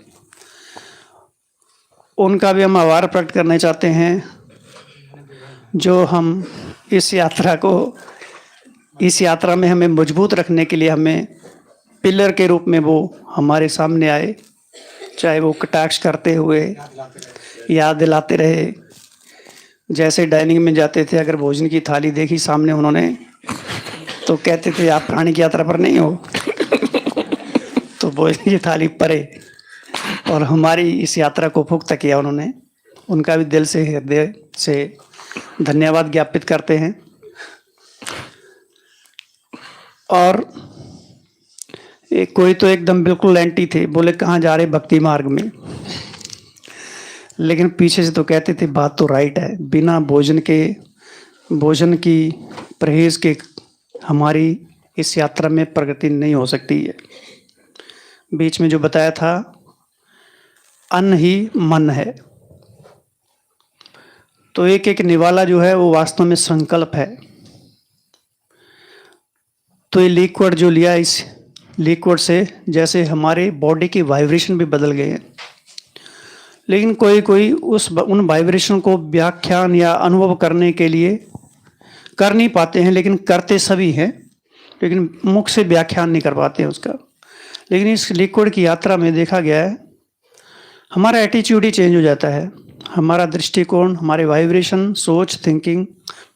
उनका भी हम आभार प्रकट करना चाहते हैं। जो हम इस यात्रा में हमें मजबूत रखने के लिए हमें पिलर के रूप में वो हमारे सामने आए, चाहे वो कटाक्ष करते हुए याद दिलाते रहे। जैसे डाइनिंग में जाते थे, अगर भोजन की थाली देखी सामने उन्होंने, तो कहते थे आप प्राणी की यात्रा पर नहीं हो, तो भोजन की थाली परे, और हमारी इस यात्रा को पुख्ता किया उन्होंने। उनका भी दिल से, हृदय से धन्यवाद ज्ञापित करते हैं। और कोई तो एकदम बिल्कुल एंटी थे, बोले कहाँ जा रहे भक्ति मार्ग में, लेकिन पीछे से तो कहते थे बात तो राइट है, बिना भोजन की परहेज के हमारी इस यात्रा में प्रगति नहीं हो सकती है। बीच में जो बताया था, अन्न ही मन है, तो एक एक निवाला जो है वो वास्तव में संकल्प है। तो ये लिक्विड जो लिया, इस लिक्विड से जैसे हमारे बॉडी की वाइब्रेशन भी बदल गए हैं, लेकिन कोई उन वाइब्रेशन को व्याख्यान या अनुभव करने के लिए कर नहीं पाते हैं, लेकिन करते सभी हैं, लेकिन मुख से व्याख्यान नहीं कर पाते हैं उसका। लेकिन इस लिक्विड की यात्रा में देखा गया है, हमारा एटीट्यूड ही चेंज हो जाता है, हमारा दृष्टिकोण, हमारे वाइब्रेशन, सोच, थिंकिंग,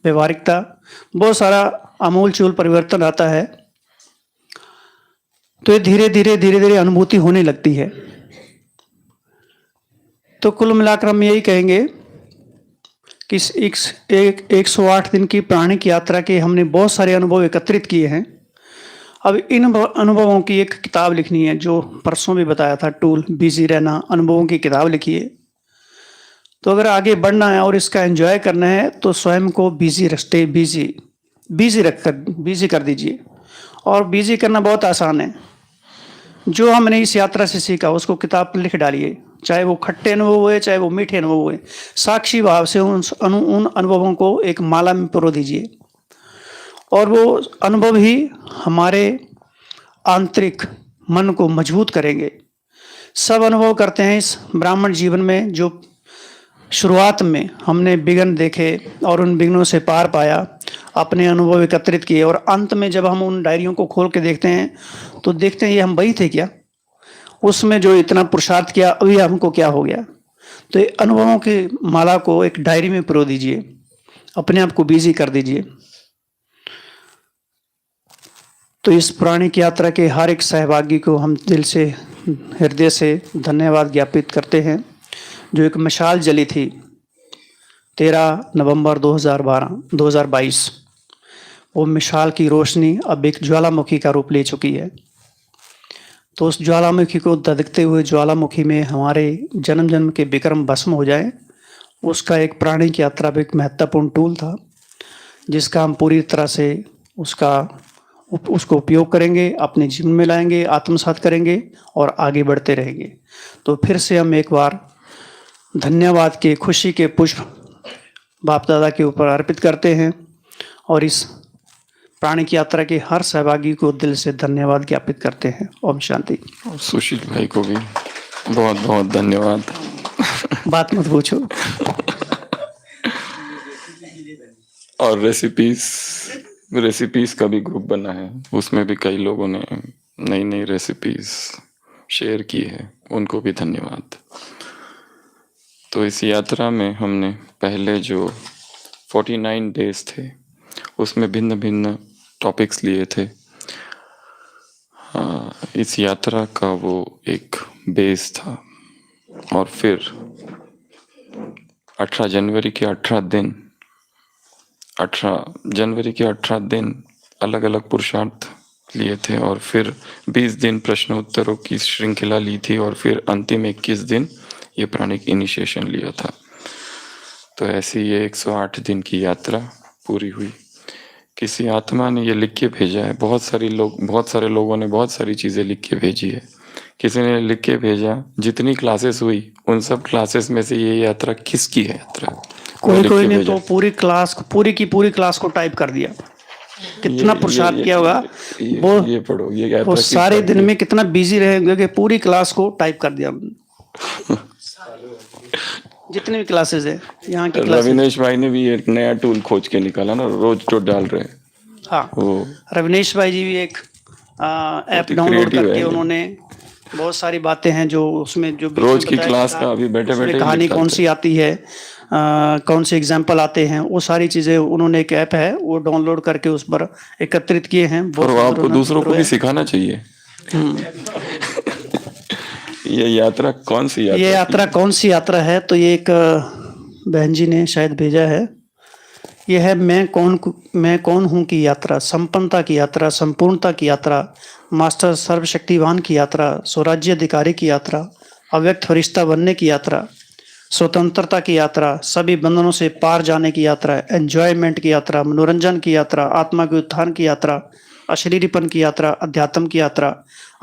व्यवहारिकता, बहुत सारा आमूल-चूल परिवर्तन आता है। तो ये धीरे धीरे अनुभूति होने लगती है। तो कुल मिलाकर हम यही कहेंगे कि 108 दिन की प्राणिक यात्रा के हमने बहुत सारे अनुभव एकत्रित किए हैं। अब इन अनुभवों की एक किताब लिखनी है, जो परसों भी बताया था, टूल बिजी रहना, अनुभवों की किताब लिखिए। तो अगर आगे बढ़ना है और इसका एंजॉय करना है, तो स्वयं को बिजी कर दीजिए। और बिजी करना बहुत आसान है। जो हमने इस यात्रा से सीखा उसको किताब पर लिख डालिए, चाहे वो खट्टे अनुभव हुए, चाहे वो मीठे अनुभव हुए। साक्षी भाव से उन अनुभवों को एक माला में पिरो दीजिए, और वो अनुभव ही हमारे आंतरिक मन को मजबूत करेंगे। सब अनुभव करते हैं इस ब्राह्मण जीवन में, जो शुरुआत में हमने विघ्न देखे और उन विघ्नों से पार पाया, अपने अनुभव एकत्रित किए, और अंत में जब हम उन डायरियों को खोल के देखते हैं, तो देखते हैं ये हम वही थे क्या, उसमें जो इतना पुरुषार्थ किया, अभी हमको क्या हो गया। तो ये अनुभवों की माला को एक डायरी में पिरो दीजिए। अपने आप को बिजी कर दीजिए। तो इस पौराणिक यात्रा के हर एक सहभागी को हम दिल से, हृदय से धन्यवाद ज्ञापित करते हैं। जो एक मशाल जली थी 13 नवंबर 2022, वो मशाल की रोशनी अब एक ज्वालामुखी का रूप ले चुकी है। तो उस ज्वालामुखी को धधकते हुए ज्वालामुखी में हमारे जन्म जन्म के विक्रम भस्म हो जाए, उसका एक पौराणिक यात्रा भी एक महत्वपूर्ण टूल था, जिसका हम पूरी तरह से उसको उपयोग करेंगे, अपने जीवन में लाएंगे, आत्मसात करेंगे और आगे बढ़ते रहेंगे। तो फिर से हम एक बार धन्यवाद के, खुशी के पुष्प बाप दादा के ऊपर अर्पित करते हैं और इस पौराणिक यात्रा के हर सहभागी को दिल से धन्यवाद ज्ञापित करते हैं। ओम शांति। और सुशील भाई को भी बहुत बहुत धन्यवाद। बात मत पूछो। और रेसिपीज का भी ग्रुप बना है, उसमें भी कई लोगों ने नई नई रेसिपीज शेयर की है, उनको भी धन्यवाद। तो इस यात्रा में हमने पहले जो 49 डेज थे उसमें भिन्न भिन्न टॉपिक्स लिए थे। इस यात्रा का वो एक बेस था। और फिर 18 जनवरी के 18 दिन अलग अलग पुरुषार्थ लिए थे और फिर 20 दिन प्रश्नोत्तरों की श्रृंखला ली थी और फिर अंतिम 21 दिन ये प्राणिक इनिशिएशन लिया था। तो ऐसी ये 108 दिन की यात्रा पूरी हुई। किसी आत्मा ने ये लिख के भेजा है, बहुत सारे लोगों ने बहुत सारी चीज़ें लिख के भेजी है। किसी ने लिख के भेजा जितनी क्लासेस हुई उन सब क्लासेस में से ये यात्रा किसकी है यात्रा। कोई ने तो पूरी क्लास को टाइप कर दिया। कितना पुरुषार्थ किया होगा ये पढ़ो, ये वो सारे दिन में कितना बिजी रहेंगे कि पूरी क्लास को टाइप कर दिया। जितनी भी क्लासेस है यहाँ की क्लासेस। रविनेश भाई ने भी एक नया टूल खोज के निकाला ना, रोज तो डाल रहे हैं। हाँ, रविनेश भाई जी भी एक ऐप डाउनलोड करके उन्होंने बहुत सारी बातें हैं जो उसमें जो रोज की क्लास का अभी बैठे बैठे कहानी कौन सी आती है, कौन से एग्जाम्पल आते हैं, वो सारी चीजें उन्होंने एक ऐप है वो डाउनलोड करके उस पर एकत्रित किए हैं। और वो आपको दूसरों को भी सिखाना चाहिए। ये यात्रा कौन सी यात्रा है? तो ये एक बहन जी ने शायद भेजा है। यह है मैं कौन हूँ की यात्रा, संपन्नता की यात्रा, संपूर्णता की यात्रा, मास्टर सर्वशक्तिवान की यात्रा, स्वराज्य अधिकारी की यात्रा, अव्यक्त फरिश्ता बनने की यात्रा, स्वतंत्रता की यात्रा, सभी बंधनों से पार जाने की यात्रा, एंजॉयमेंट की यात्रा, मनोरंजन की यात्रा, आत्मा के उत्थान की यात्रा, अशरीरीपन की यात्रा, अध्यात्म की यात्रा,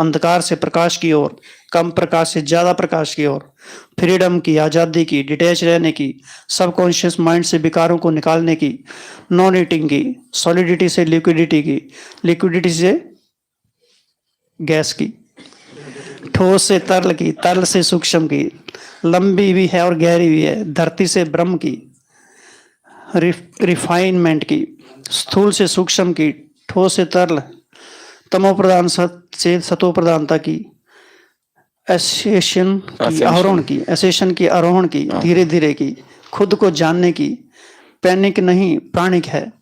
अंधकार से प्रकाश की ओर, कम प्रकाश से ज्यादा प्रकाश की ओर, फ्रीडम की, आजादी की, डिटैच रहने की, सबकॉन्शियस माइंड से विकारों को निकालने की, नॉन ईटिंग की, सॉलिडिटी से लिक्विडिटी की, लिक्विडिटी से गैस की, ठोस से तरल की, तरल से सूक्ष्म की, लंबी भी है और गहरी भी है, धरती से ब्रह्म की, रिफाइनमेंट की, स्थूल से सूक्ष्म की, ठोस से तरल, तमो प्रधान से सतो प्रधानता की, एसेशन की आरोहण की, धीरे धीरे की, खुद को जानने की, पैनिक नहीं प्राणिक है,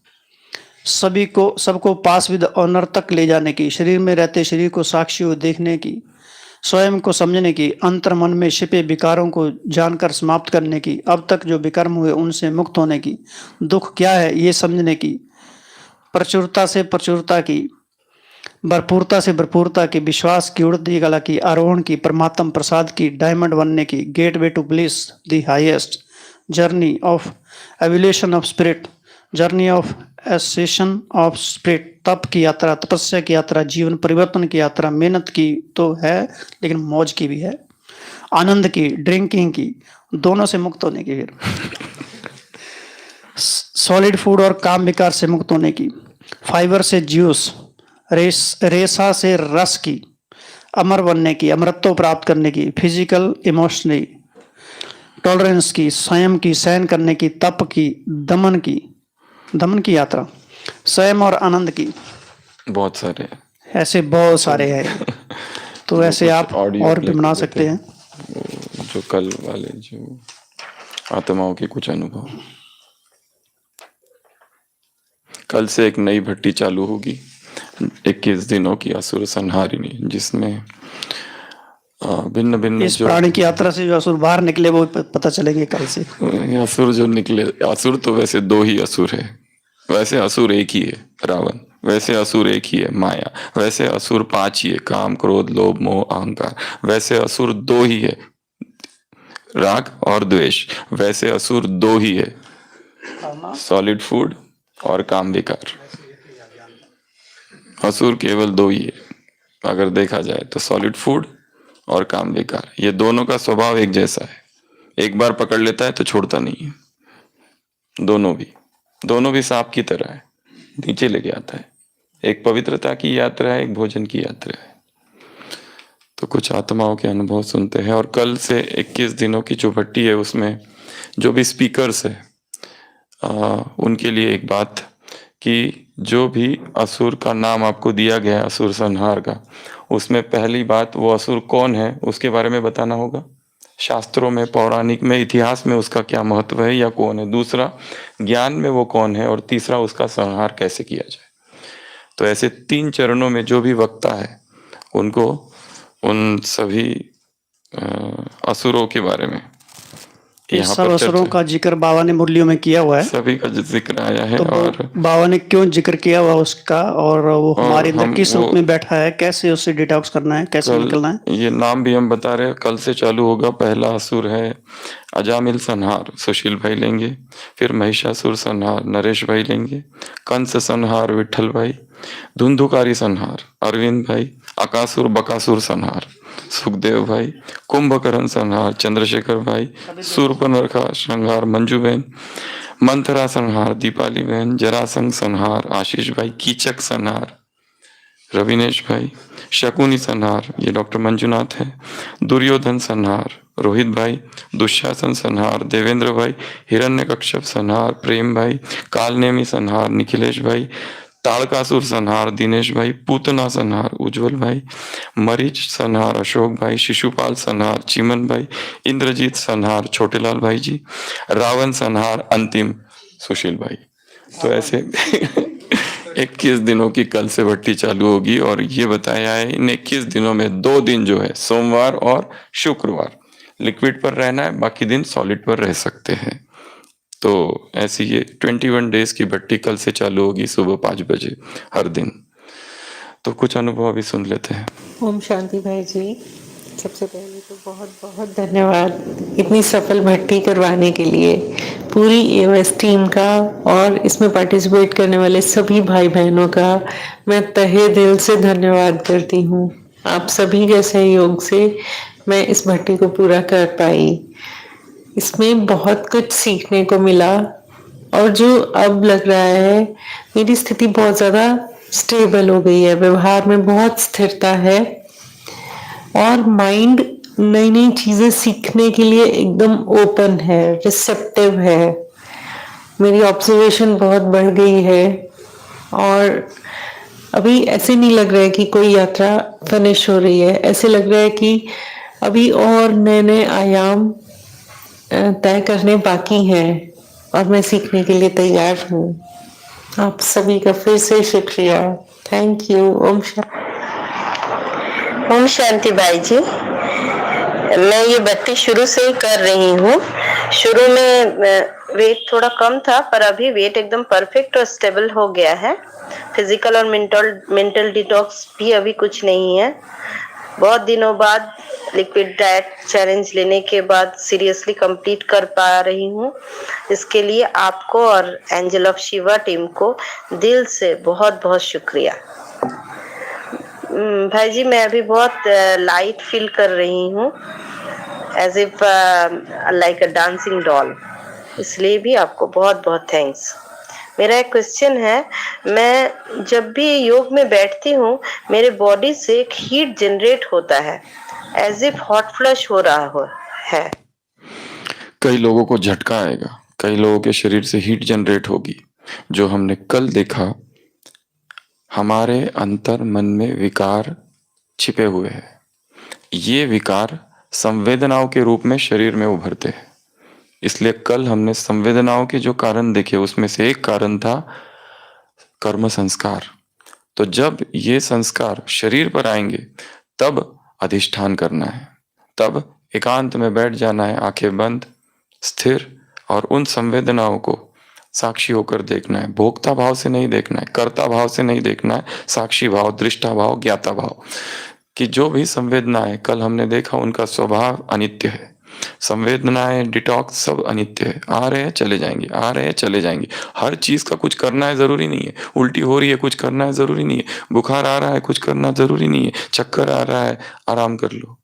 सबको पास विद ऑनर तक ले जाने की, शरीर में रहते शरीर को साक्षी हो देखने की, स्वयं को समझने की, अंतर मन में छिपे विकारों को जानकर समाप्त करने की, अब तक जो विकर्म हुए उनसे मुक्त होने की, दुख क्या है ये समझने की, प्रचुरता से प्रचुरता की, भरपूरता से भरपूरता की, विश्वास की, उड़ती कला की, आरोहण की, परमात्म प्रसाद की, डायमंड बनने की, gateway to bliss the highest, journey of evolution of spirit, journey of ascension of spirit, तप की यात्रा, तपस्या की यात्रा, जीवन परिवर्तन की यात्रा, मेहनत की तो है लेकिन मौज की भी है, आनंद की, ड्रिंकिंग की, दोनों से मुक्त होने की, फिर सॉलिड फूड और काम विकार से मुक्त होने की, फाइबर से जूस, रेशा से रस की, अमर बनने की, अमरत्व प्राप्त करने की, फिजिकल इमोशनली टॉलरेंस की, स्वयं की, सहन करने की, तप की, दमन की यात्रा, स्वयं और आनंद की, बहुत सारे ऐसे बहुत सारे हैं। तो ऐसे आप और भी बना सकते हैं। जो कल वाले जो आत्माओं के कुछ अनुभव कल से एक नई भट्टी चालू होगी 21 दिनों की असुर संहारिणी, जिसमें भिन्न भिन्न इस जो प्राणी की यात्रा से जो असुर बाहर निकले वो पता चलेंगे कल से। असुर जो निकले, असुर तो वैसे दो ही असुर है, वैसे असुर एक ही है रावण, वैसे असुर एक ही है माया, वैसे असुर 5 ही है काम क्रोध लोभ मोह अहंकार, वैसे असुर 2 ही है राग और द्वेष, वैसे असुर 2 ही है सॉलिड फूड और काम विकार। असुर केवल 2 ही है अगर देखा जाए तो, सॉलिड फूड और काम विकार। ये दोनों का स्वभाव एक जैसा है, एक बार पकड़ लेता है तो छोड़ता नहीं है। दोनों भी सांप की तरह है, नीचे लेके आता है। एक पवित्रता की यात्रा है, एक भोजन की यात्रा है। तो कुछ आत्माओं के अनुभव सुनते हैं। और कल से 21 दिनों की जो भट्टी है उसमें जो भी स्पीकर्स है उनके लिए एक बात कि जो भी असुर का नाम आपको दिया गया है असुर संहार का, उसमें पहली बात वो असुर कौन है उसके बारे में बताना होगा, शास्त्रों में पौराणिक में इतिहास में उसका क्या महत्व है या कौन है। दूसरा, ज्ञान में वो कौन है, और तीसरा, उसका संहार कैसे किया जाए। तो ऐसे 3 चरणों में जो भी वक्ता है उनको उन सभी असुरों के बारे में यहाँ सब पर असुरों का जिक्र बाबा ने मुरलियों में किया हुआ है। सभी का जिक्र आया है। तो और बाबा ने क्यों जिक्र किया हुआ उसका, और वो हमारे अंदर हम किस रूप में बैठा है, कैसे उससे डिटॉक्स करना है, कैसे निकलना है। कल ये नाम भी हम बता रहे हैं, कल से चालू होगा। पहला असुर है अजामिल संहार, सुशील भाई लेंगे। फिर महिषासुर संहार नरेश भाई लेंगे। कंस संहार विठल भाई। धुंधुकारी संहार अरविंद भाई। अकासुर बकासुर संहार सुखदेव भाई। कुंभकर्ण संहार चंद्रशेखर भाई। सूर्पनखा संहार मंजू बहन। मंथरा संहार दीपाली बहन। जरासंध संहार आशीष भाई। कीचक संहार रविनेश भाई। शकुनी संहार ये डॉक्टर मंजुनाथ है। दुर्योधन संहार रोहित भाई। दुशासन संहार देवेंद्र भाई। हिरण्यकश्यप संहार प्रेम भाई। कालनेमी संहार निखिलेश भाई। ताड़कासुर संहार दिनेश भाई। पूतना संहार उज्जवल भाई। मरीच संहार अशोक भाई। शिशुपाल संहार चिमन भाई। इंद्रजीत संहार छोटेलाल भाई जी। रावण संहार अंतिम सुशील भाई। तो ऐसे 21 दिनों की कल से भट्टी चालू होगी। और ये बताया है इन 21 दिनों में 2 दिन जो है सोमवार और शुक्रवार लिक्विड पर रहना है, बाकी दिन सॉलिड पर रह सकते हैं। तो ऐसी ये 21 डेज की भट्टी कल से चालू होगी सुबह 5 बजे हर दिन। तो कुछ अनुभव अभी सुन लेते हैं। ओम शांति भाई जी, सबसे पहले तो बहुत बहुत धन्यवाद इतनी सफल भट्टी करवाने के लिए पूरी एओएस टीम का, और इसमें पार्टिसिपेट करने वाले सभी भाई बहनों का मैं तहे दिल से धन्यवाद करती हूँ। आप सभी के सहयोग से मैं इस भट्टी को पूरा कर पाई। इसमें बहुत कुछ सीखने को मिला, और जो अब लग रहा है मेरी स्थिति बहुत ज़्यादा स्टेबल हो गई है, व्यवहार में बहुत स्थिरता है, और माइंड नई नई चीजें सीखने के लिए एकदम ओपन है, रिसेप्टिव है। मेरी ऑब्जर्वेशन बहुत बढ़ गई है, और अभी ऐसे नहीं लग रहा है कि कोई यात्रा फिनिश हो रही है। ऐसे लग रहा है कि अभी और नए नए आयाम तय करने बाकी हैं, और मैं सीखने के लिए तैयार हूँ। आप सभी का फिर से शुक्रिया। Thank you. ओम शांति भाई जी, मैं ये भट्टी शुरू से ही कर रही हूँ। शुरू में वेट थोड़ा कम था, पर अभी वेट एकदम परफेक्ट और स्टेबल हो गया है। फिजिकल और मेंटल डिटॉक्स भी अभी कुछ नहीं है। बहुत दिनों बाद लिक्विड डाइट चैलेंज लेने के बाद सीरियसली कंप्लीट कर पा रही हूँ। इसके लिए आपको और एंजल ऑफ शिवा टीम को दिल से बहुत बहुत शुक्रिया। भाई जी, मैं अभी बहुत लाइट फील कर रही हूँ, as if like a dancing doll. इसलिए भी आपको बहुत बहुत थैंक्स। मेरा एक क्वेश्चन है, मैं जब भी योग में बैठती हूँ मेरे बॉडी से एक हीट जनरेट होता है, एज इफ हॉट फ्लश हो रहा है। कई लोगों को झटका आएगा, कई लोगों के शरीर से हीट जनरेट होगी। जो हमने कल देखा, हमारे अंतर मन में विकार छिपे हुए हैं। ये विकार संवेदनाओं के रूप में शरीर में उभरते हैं। इसलिए कल हमने संवेदनाओं के जो कारण देखे उसमें से एक कारण था कर्म संस्कार। तो जब ये संस्कार शरीर पर आएंगे तब अधिष्ठान करना है, तब एकांत में बैठ जाना है, आंखें बंद, स्थिर, और उन संवेदनाओं को साक्षी होकर देखना है। भोक्ता भाव से नहीं देखना है, कर्ता भाव से नहीं देखना है, साक्षी भाव, दृष्टा भाव, ज्ञाता भाव कि जो भी संवेदनाएं कल हमने देखा उनका स्वभाव अनित्य है। संवेदनाएं, डिटॉक्स सब अनित्य है, आ रहे हैं चले जाएंगे, आ रहे हैं चले जाएंगे। हर चीज का कुछ करना है जरूरी नहीं है। उल्टी हो रही है कुछ करना है जरूरी नहीं है, बुखार आ रहा है कुछ करना जरूरी नहीं है, चक्कर आ रहा है आराम कर लो।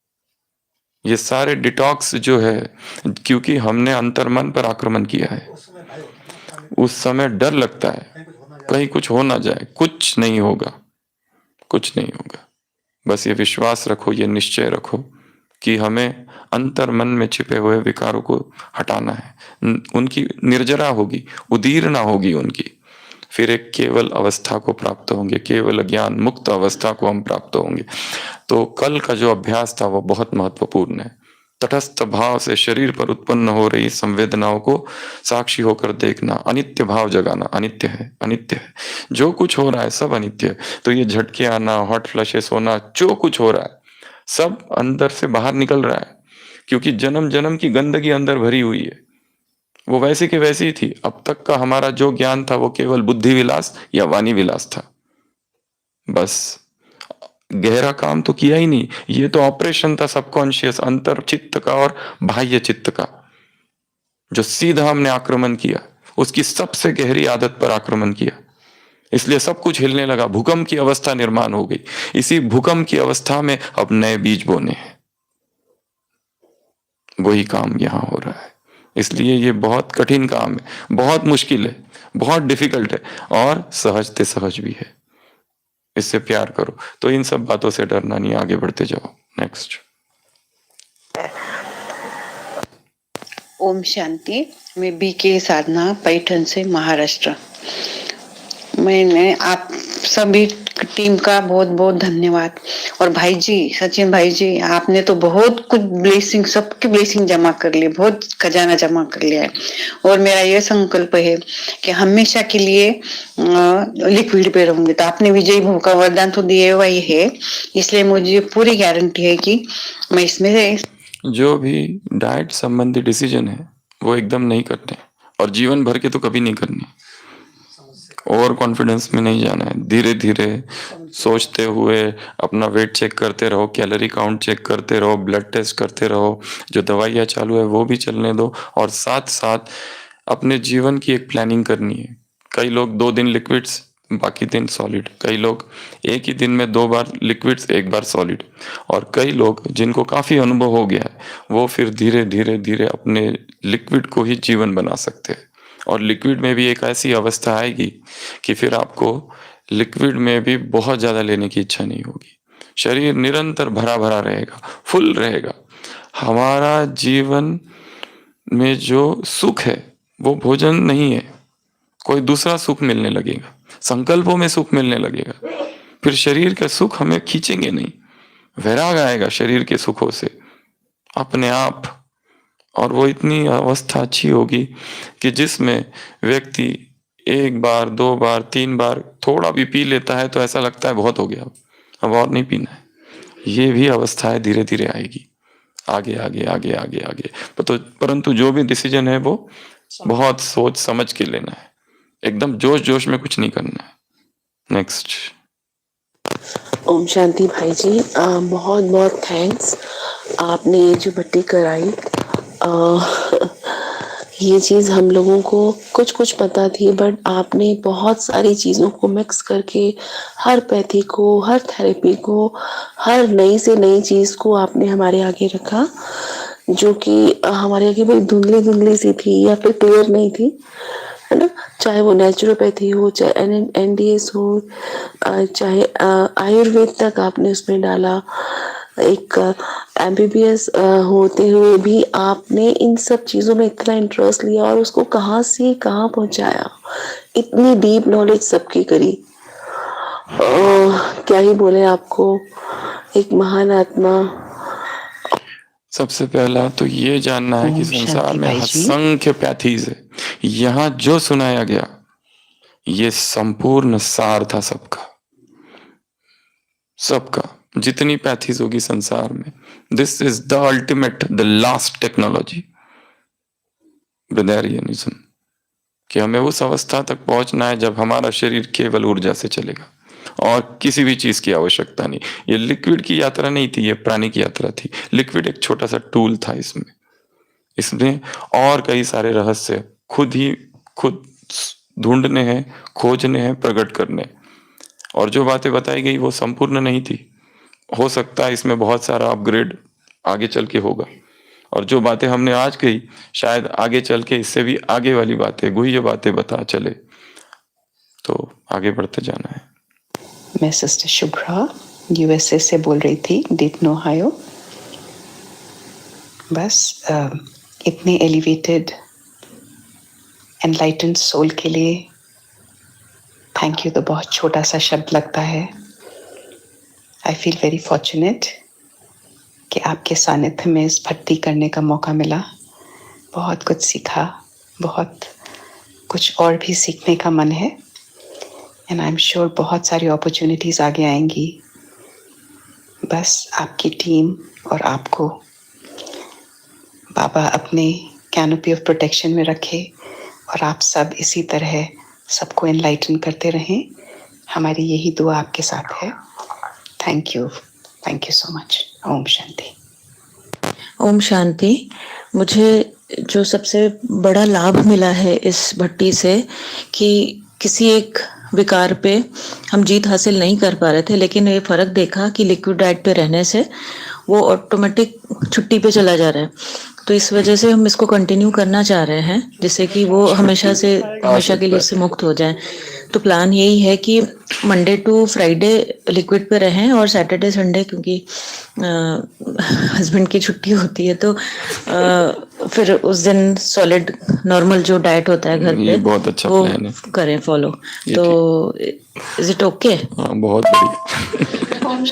ये सारे डिटॉक्स जो है, क्योंकि हमने अंतर्मन पर आक्रमण किया है, उस समय डर लगता है कहीं कुछ हो ना जाए। कुछ नहीं होगा, कुछ नहीं होगा। बस ये विश्वास रखो, ये निश्चय रखो कि हमें अंतर्मन में छिपे हुए विकारों को हटाना है। उनकी निर्जरा होगी, उदीरना होगी उनकी, फिर एक केवल अवस्था को प्राप्त होंगे, केवल ज्ञान मुक्त अवस्था को हम प्राप्त होंगे। तो कल का जो अभ्यास था वो बहुत महत्वपूर्ण है। तटस्थ भाव से शरीर पर उत्पन्न हो रही संवेदनाओं को साक्षी होकर देखना, अनित्य भाव जगाना। अनित्य है, अनित्य है, जो कुछ हो रहा है सब अनित्य है। तो ये झटके आना, हॉट फ्लशेस होना, जो कुछ हो रहा है सब अंदर से बाहर निकल रहा है, क्योंकि जन्म जन्म की गंदगी अंदर भरी हुई है। वो वैसे की वैसी ही थी। अब तक का हमारा जो ज्ञान था वो केवल बुद्धि विलास या वाणी विलास था, बस गहरा काम तो किया ही नहीं। ये तो ऑपरेशन था सबकॉन्शियस, अंतर चित्त का और बाह्य चित्त का, जो सीधा हमने आक्रमण किया, उसकी सबसे गहरी आदत पर आक्रमण किया, इसलिए सब कुछ हिलने लगा। भूकंप की अवस्था निर्माण हो गई। इसी भूकंप की अवस्था में अब नए बीज बोने हैं, वही काम यहां हो रहा है। इसलिए ये बहुत कठिन काम है, बहुत मुश्किल है, बहुत डिफिकल्ट है, और सहजते सहज भी है। इससे प्यार करो। तो इन सब बातों से डरना नहीं, आगे बढ़ते जाओ। नेक्स्ट। ओम शांति। मैं बीके साधना, पैठन से, महाराष्ट्र। मैंने आप सभी टीम का बहुत बहुत धन्यवाद। और भाई जी, सचिन भाई जी, आपने तो बहुत कुछ ब्लेसिंग, सबकी ब्लेसिंग जमा कर ली, बहुत खजाना जमा कर लिया है। और मेरा ये संकल्प है कि हमेशा के लिए लिक्विड पे रहूंगी। तो आपने विजयी भव का वरदान तो दिए हुआ ही है, इसलिए मुझे पूरी गारंटी है कि मैं इसमें जो भी डाइट संबंधी डिसीजन है वो एकदम नहीं करने, और जीवन भर के तो कभी नहीं करने। ओवर कॉन्फिडेंस में नहीं जाना है। धीरे धीरे सोचते हुए अपना वेट चेक करते रहो, कैलोरी काउंट चेक करते रहो, ब्लड टेस्ट करते रहो, जो दवाइयाँ चालू है वो भी चलने दो, और साथ साथ अपने जीवन की एक प्लानिंग करनी है। कई लोग 2 दिन लिक्विड्स, बाकी दिन सॉलिड, कई लोग एक ही दिन में 2 बार लिक्विड्स, 1 बार सॉलिड, और कई लोग जिनको काफ़ी अनुभव हो गया है वो फिर धीरे धीरे धीरे अपने लिक्विड को ही जीवन बना सकते हैं। और लिक्विड में भी एक ऐसी अवस्था आएगी कि फिर आपको लिक्विड में भी बहुत ज़्यादा लेने की इच्छा नहीं होगी। शरीर निरंतर भरा भरा रहेगा, फुल रहेगा। हमारा जीवन में जो सुख है वो भोजन नहीं है, कोई दूसरा सुख मिलने लगेगा, संकल्पों में सुख मिलने लगेगा। फिर शरीर का सुख हमें खींचेंगे नहीं, वैराग आएगा शरीर के सुखों से अपने आप। और वो इतनी अवस्था अच्छी होगी कि जिसमें व्यक्ति 1 बार, 2 बार, 3 बार थोड़ा भी पी लेता है तो ऐसा लगता है बहुत हो गया, अब और नहीं पीना है। ये भी अवस्थाएं धीरे धीरे आएगी, आगे आगे आगे आगे आगे। परंतु जो भी डिसीजन है वो बहुत सोच समझ के लेना है, एकदम जोश जोश में कुछ नहीं करना है। नेक्स्ट। ओम शांति भाई जी, बहुत बहुत थैंक्स। आपने ये जो भट्टी कराई, ये चीज़ हम लोगों को कुछ कुछ पता थी, बट आपने बहुत सारी चीज़ों को मिक्स करके हर पैथी को, हर थेरेपी को, हर नई से नई चीज़ को आपने हमारे आगे रखा, जो कि हमारे आगे बहुत धुंधली धुंधली सी थी या फिर क्लियर नहीं थी, है ना। चाहे वो नेचुरोपैथी हो, चाहे NDS हो, चाहे आयुर्वेद तक आपने उसमें डाला। एक MBBS होते हुए भी आपने इन सब चीज़ों में इतना इंटरेस्ट लिया और उसको कहाँ से कहाँ पहुँचाया, इतनी डीप नॉलेज सबकी करी। क्या ही बोले आपको, एक महान आत्मा। सबसे पहला तो ये जानना है कि संसार में असंख्य पैथीज है। यहाँ जो सुनाया गया ये संपूर्ण सार था सबका, सबका, जितनी पैथीज होगी संसार में। This is the ultimate, the last technology, ब्रदरियनिज्म, कि हमें उस अवस्था तक पहुंचना है जब हमारा शरीर केवल ऊर्जा से चलेगा और किसी भी चीज की आवश्यकता नहीं। ये लिक्विड की यात्रा नहीं थी, ये प्राणिक यात्रा थी। लिक्विड एक छोटा सा टूल था इसमें और कई सारे रहस्य खुद ढूंढने हैं, खोजने हैं, प्रकट करने। और जो बातें बताई गई वो संपूर्ण नहीं थी। हो सकता है इसमें बहुत सारा अपग्रेड आगे चल के होगा, और जो बातें हमने आज कही शायद आगे चल के इससे भी आगे वाली बातें, गुह्य बातें बता चले, तो आगे बढ़ते जाना है। मैं सिस्टर शुभ्रा यूएसए से बोल रही थी, डेटन ओहायो। बस इतने एलिवेटेड एनलाइटेंड सोल के लिए थैंक यू तो बहुत छोटा सा शब्द लगता है। आई फील वेरी फॉर्चुनेट कि आपके सानिध्य में इस भक्ति करने का मौका मिला। बहुत कुछ सीखा, बहुत कुछ और भी सीखने का मन है, एंड आई एम श्योर बहुत सारी अपॉर्चुनिटीज़ आगे आएंगी। बस आपकी टीम और आपको बाबा अपने कैनोपी ऑफ प्रोटेक्शन में रखे और आप सब इसी तरह सबको एनलाइटन करते रहें। हमारी यही दुआ आपके साथ है। Thank you so much. ओम शांति। ओम शांति। मुझे जो सबसे बड़ा लाभ मिला है इस भट्टी से कि किसी एक विकार पे हम जीत हासिल नहीं कर पा रहे थे, लेकिन ये फर्क देखा कि लिक्विड डाइट पे रहने से वो ऑटोमेटिक छुट्टी पे चला जा रहा है। तो इस वजह से हम इसको कंटिन्यू करना चाह रहे हैं, जिससे कि वो हमेशा के लिए इससे मुक्त हो जाए। तो प्लान यही है कि मंडे टू फ्राइडे लिक्विड पे रहें और सैटरडे संडे, क्योंकि हस्बैंड की छुट्टी होती है, तो फिर उस दिन सॉलिड नॉर्मल जो डाइट होता है घर पे बहुत अच्छा वो प्लान है, करें फॉलो। तो इज इट ओके? हाँ, बहुत बढ़िया।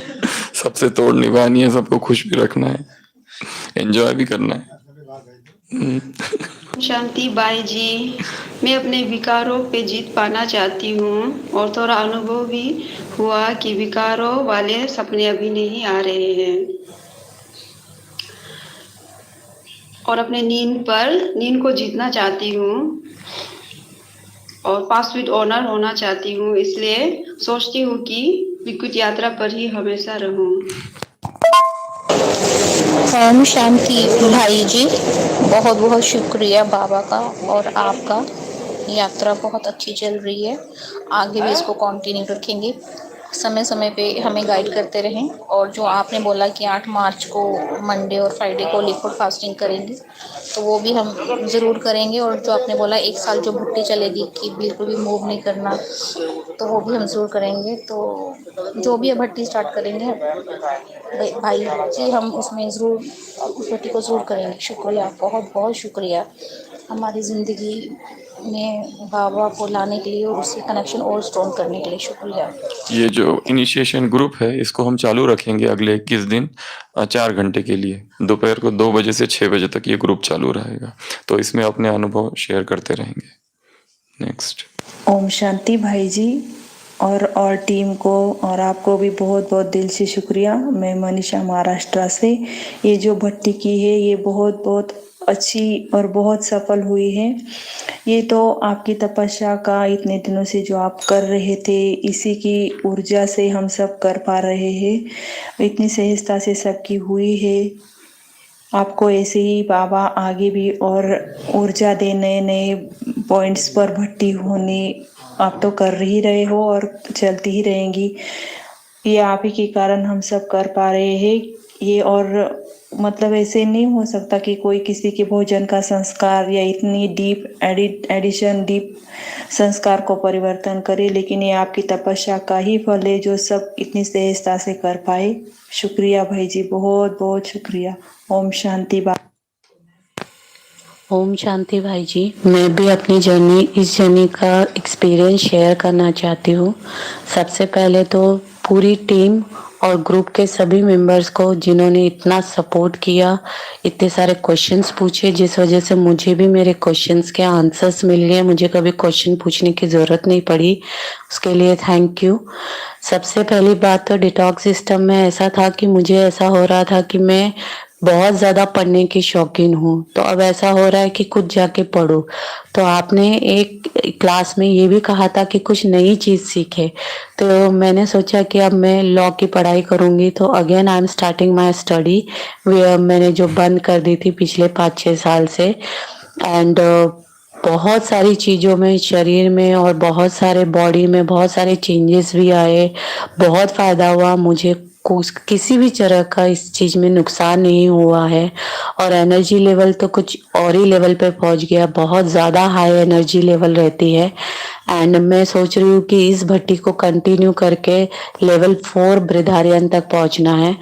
सबसे तोड़ निभानी है, सबको खुश भी रखना है, एंजॉय भी करना है। शांति बाई जी, मैं अपने विकारों पे जीत पाना चाहती हूँ और थोड़ा अनुभव भी हुआ कि विकारों वाले सपने अभी नहीं आ रहे हैं, और अपने नींद को जीतना चाहती हूँ और पास विद ऑनर होना चाहती हूँ। इसलिए सोचती हूँ कि लिक्विड यात्रा पर ही हमेशा रहूँ। ओम शांति भाई जी, बहुत बहुत शुक्रिया बाबा का और आपका। यात्रा बहुत अच्छी चल रही है, आगे भी इसको कंटिन्यू रखेंगे। समय समय पे हमें गाइड करते रहें। और जो आपने बोला कि 8 मार्च को मंडे और फ्राइडे को लिक्विड फास्टिंग करेंगे, तो वो भी हम ज़रूर करेंगे। और जो आपने बोला 1 साल जो भट्टी चलेगी कि बिल्कुल भी मूव नहीं करना, तो वो भी हम ज़रूर करेंगे। तो जो भी भट्टी स्टार्ट करेंगे भाई जी, हम उसमें ज़रूर उस भट्टी को ज़रूर करेंगे। शुक्रिया, बहुत बहुत शुक्रिया हमारी ज़िंदगी में बाबा को लाने के लिए और उससे कनेक्शन और स्ट्रॉन्ग करने के लिए। शुक्रिया। ये जो इनिशिएशन ग्रुप है इसको हम चालू रखेंगे अगले 21 दिन 4 घंटे के लिए। दोपहर को 2 बजे से 6 बजे तक ये ग्रुप चालू रहेगा, तो इसमें अपने अनुभव शेयर करते रहेंगे। नेक्स्ट। ओम शांति भाई जी और टीम को और आपको भी बहुत बहुत दिल से शुक्रिया। मैं मनीषा महाराष्ट्र से। ये जो भट्टी की है ये बहुत बहुत अच्छी और बहुत सफल हुई है। ये तो आपकी तपस्या का इतने दिनों से जो आप कर रहे थे, इसी की ऊर्जा से हम सब कर पा रहे हैं। इतनी सहजता से सबकी हुई है। आपको ऐसे ही बाबा आगे भी और ऊर्जा दे, नए नए पॉइंट्स पर भट्टी होने आप तो कर ही रहे हो और चलती ही रहेंगी। ये आप ही के कारण हम सब कर पा रहे हैं ये। और मतलब ऐसे नहीं हो सकता कि कोई किसी के भोजन का संस्कार या इतनी डीप एडिशन डीप संस्कार को परिवर्तन करे, लेकिन ये आपकी तपस्या का ही फल है जो सब इतनी सहजता से कर पाए। शुक्रिया भाई जी, बहुत बहुत शुक्रिया। ओम शांति। ओम शांति भाई जी, मैं भी अपनी इस जर्नी का एक्सपीरियंस शेयर करना चाहती हूँ। सबसे पहले तो पूरी टीम और ग्रुप के सभी मेंबर्स को जिन्होंने इतना सपोर्ट किया, इतने सारे क्वेश्चंस पूछे, जिस वजह से मुझे भी मेरे क्वेश्चंस के आंसर्स मिल गए, मुझे कभी क्वेश्चन पूछने की ज़रूरत नहीं पड़ी, उसके लिए थैंक यू। सबसे पहली बात तो डिटॉक्स सिस्टम में ऐसा था कि मुझे ऐसा हो रहा था कि मैं बहुत ज़्यादा पढ़ने की शौकीन हूँ, तो अब ऐसा हो रहा है कि कुछ जाके पढ़ो। तो आपने एक क्लास में ये भी कहा था कि कुछ नई चीज़ सीखे, तो मैंने सोचा कि अब मैं लॉ की पढ़ाई करूँगी। तो again I am starting my study, मैंने जो बंद कर दी थी पिछले 5-6 साल से। एंड बहुत सारी चीज़ों में, शरीर में और बहुत सारे बॉडी में बहुत सारे चेंजेस भी आए, बहुत फ़ायदा हुआ मुझे, किसी भी तरह का इस चीज़ में नुकसान नहीं हुआ है। और एनर्जी लेवल तो कुछ और ही लेवल पे पहुंच गया, बहुत ज़्यादा हाई एनर्जी लेवल रहती है। एंड मैं सोच रही हूँ कि इस भट्टी को कंटिन्यू करके लेवल 4 बृहदारण्य तक पहुंचना है,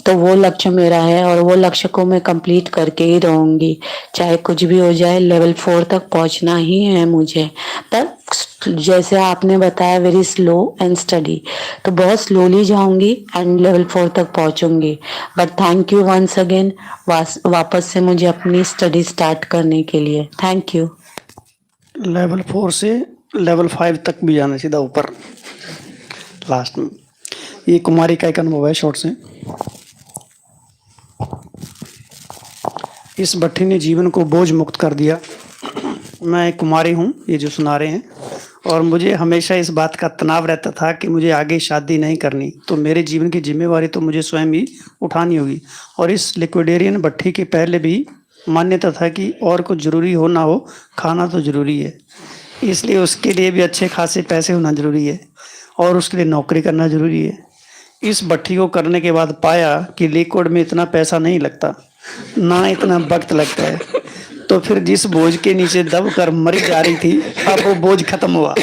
तो वो लक्ष्य मेरा है और वो लक्ष्य को मैं कंप्लीट करके ही रहूँगी, चाहे कुछ भी हो जाए, लेवल 4 तक पहुंचना ही है मुझे। पर जैसे आपने बताया वेरी स्लो एंड स्टडी, तो बहुत स्लोली जाऊंगी एंड लेवल 4 तक पहुंचूंगी। But thank you once again वापस से मुझे अपनी स्टडी स्टार्ट करने के लिए, थैंक यू। लेवल 4 से लेवल 5 तक भी जाना सीधा ऊपर लास्ट में। ये कुमारी का एक अनुभव है शॉर्ट से। इस भट्टी ने जीवन को बोझ मुक्त कर दिया। मैं एक कुमारी हूँ, ये जो सुना रहे हैं, और मुझे हमेशा इस बात का तनाव रहता था कि मुझे आगे शादी नहीं करनी, तो मेरे जीवन की जिम्मेवारी तो मुझे स्वयं ही उठानी होगी। और इस लिक्विडेरियन भट्टी के पहले भी मान्यता था कि और कुछ ज़रूरी हो ना हो, खाना तो ज़रूरी है, इसलिए उसके लिए भी अच्छे खासे पैसे होना ज़रूरी है और उसके लिए नौकरी करना ज़रूरी है। इस भट्टी को करने के बाद पाया कि लिक्विड में इतना पैसा नहीं लगता, ना इतना वक्त लगता है। तो फिर जिस बोझ के नीचे दब कर मरी जा रही थी, अब वो बोझ खत्म हुआ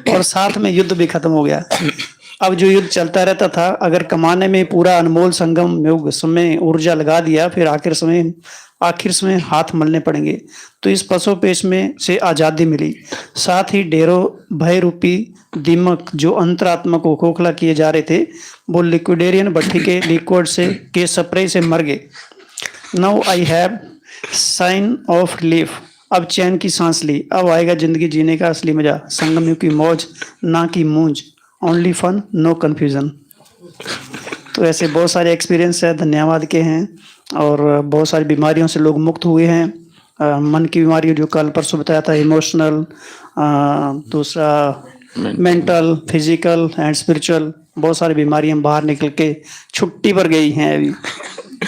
और साथ में युद्ध भी खत्म हो गया। अब जो युद्ध चलता रहता था, अगर कमाने में पूरा अनमोल संगम युग समय ऊर्जा लगा दिया, फिर आखिर समय हाथ मलने पड़ेंगे। तो इस पशुपेश में से आज़ादी मिली, साथ ही ढेरों भय रूपी दीमक जो अंतरात्मा को खोखला किए जा रहे थे, वो लिक्विडेरियन भट्टी के लिक्विड से के स्प्रे से मर गए। Now I have sign of relief, अब चैन की सांस ली, अब आएगा जिंदगी जीने का असली मजा, संगम युग की मौज ना की मूंज, ओनली फन नो कन्फ्यूजन। तो ऐसे बहुत सारे एक्सपीरियंस है धन्यवाद के हैं, और बहुत सारी बीमारियों से लोग मुक्त हुए हैं। मन की बीमारी जो कल परसों बताया था, इमोशनल, दूसरा मेंटल, फिजिकल एंड स्पिरिचुअल, बहुत सारी बीमारियां बाहर निकल के छुट्टी पर गई हैं अभी।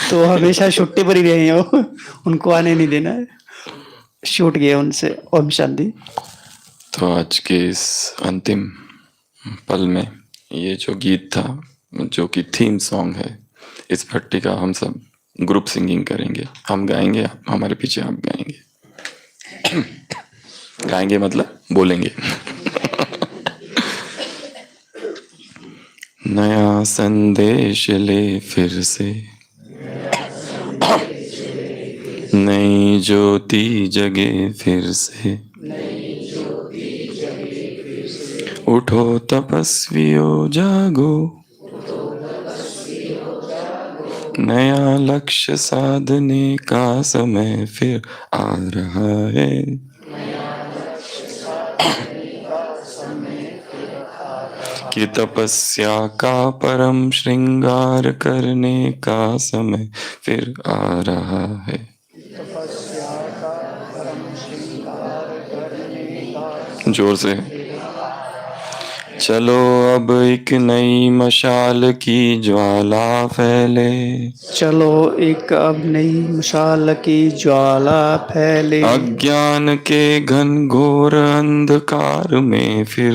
तो हमेशा छुट्टी पर ही रहे हो, उनको आने नहीं देना है, छूट गए उनसे। ओम शांति। तो आज के इस अंतिम पल में ये जो गीत था, जो कि थीम सॉन्ग है इस भट्टी का, हम सब ग्रुप सिंगिंग करेंगे। हम गाएंगे, हमारे पीछे आप गाएंगे। गाएंगे मतलब बोलेंगे। नया संदेश ले फिर से, नई ज्योति जगे फिर से, उठो तपस्वियों जागो, नया लक्ष्य साधने का समय फिर आ रहा है। कि तपस्या का परम श्रृंगार करने का समय फिर आ रहा है। जोर से चलो अब एक नई मशाल की ज्वाला फैले, चलो एक अब नई मशाल की ज्वाला फैले, अज्ञान के घनघोर अंधकार में फिर,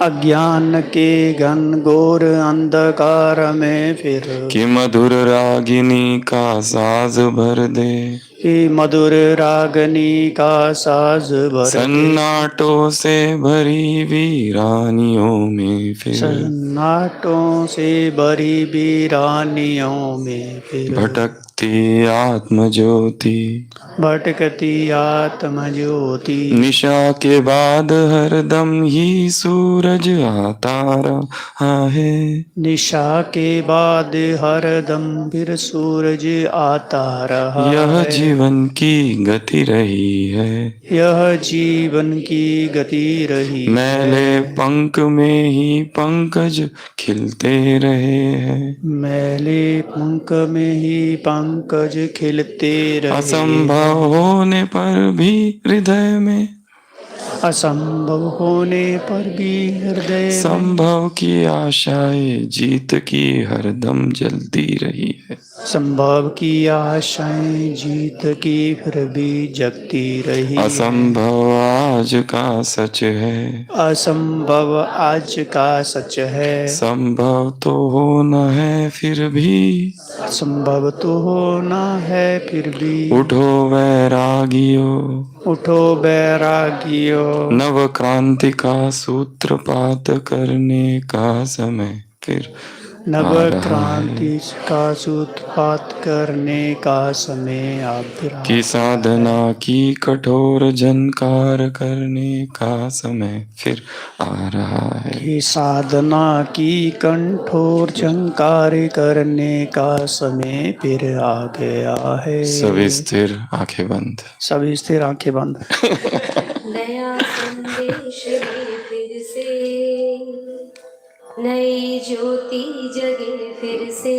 अज्ञान के घनघोर अंधकार में फिर, कि मधुर रागिनी का साज भर दे, कि मधुर रागनी का साज भर दे, सन्नाटों से भरी वीरानियों में फिर, सन्नाटों से भरी वीरानियों में फिर, भटकते आत्म ज्योति, भटकती आत्म ज्योति। निशा के बाद हरदम ही सूरज आता रहा है, निशा के बाद हरदम फिर सूरज आता रहा यह है। जीवन की गति रही है, यह जीवन की गति रही मैले है। पंख में ही पंकज खिलते रहे हैं, मैले पंख में ही पंकज खिलते रहे। असंभव होने पर भी हृदय में, असंभव होने पर भी हृदय में संभव की आशाएं जीत की हरदम जलती रही है, संभव की आशाएं जीत की फिर भी जगती रही है। असंभव आज का सच है, असंभव आज का सच है। संभव तो होना है फिर भी, संभव तो होना है फिर भी। उठो वैरागियो, उठो बैरागियो, नव क्रांति का सूत्रपात करने का समय फिर नव आ रहा है, क्रांति का सूत्रपात करने का समय आ रहा कि साधना की कठोर झनकार करने का समय फिर आ रहा है, कि साधना की कठोर झंकार करने का समय फिर आ गया है। सभी स्थिर, आंखें बंद। सभी स्थिर, आंखें बंद। नया संदेश ले फिर से, नई ज्योति जगे फिर से।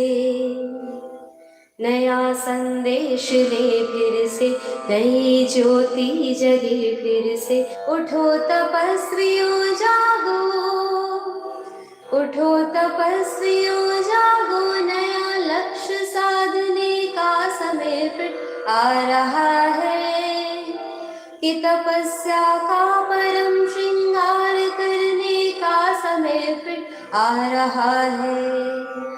नया संदेश ले फिर से, नई ज्योति जगे फिर से। उठो तपस्वियों जागो, उठो तपस्वियों जागो, नया लक्ष्य साधने का समय फिर आ रहा है, कि तपस्या का परम श्रृंगार करने का समय फिर आ रहा है।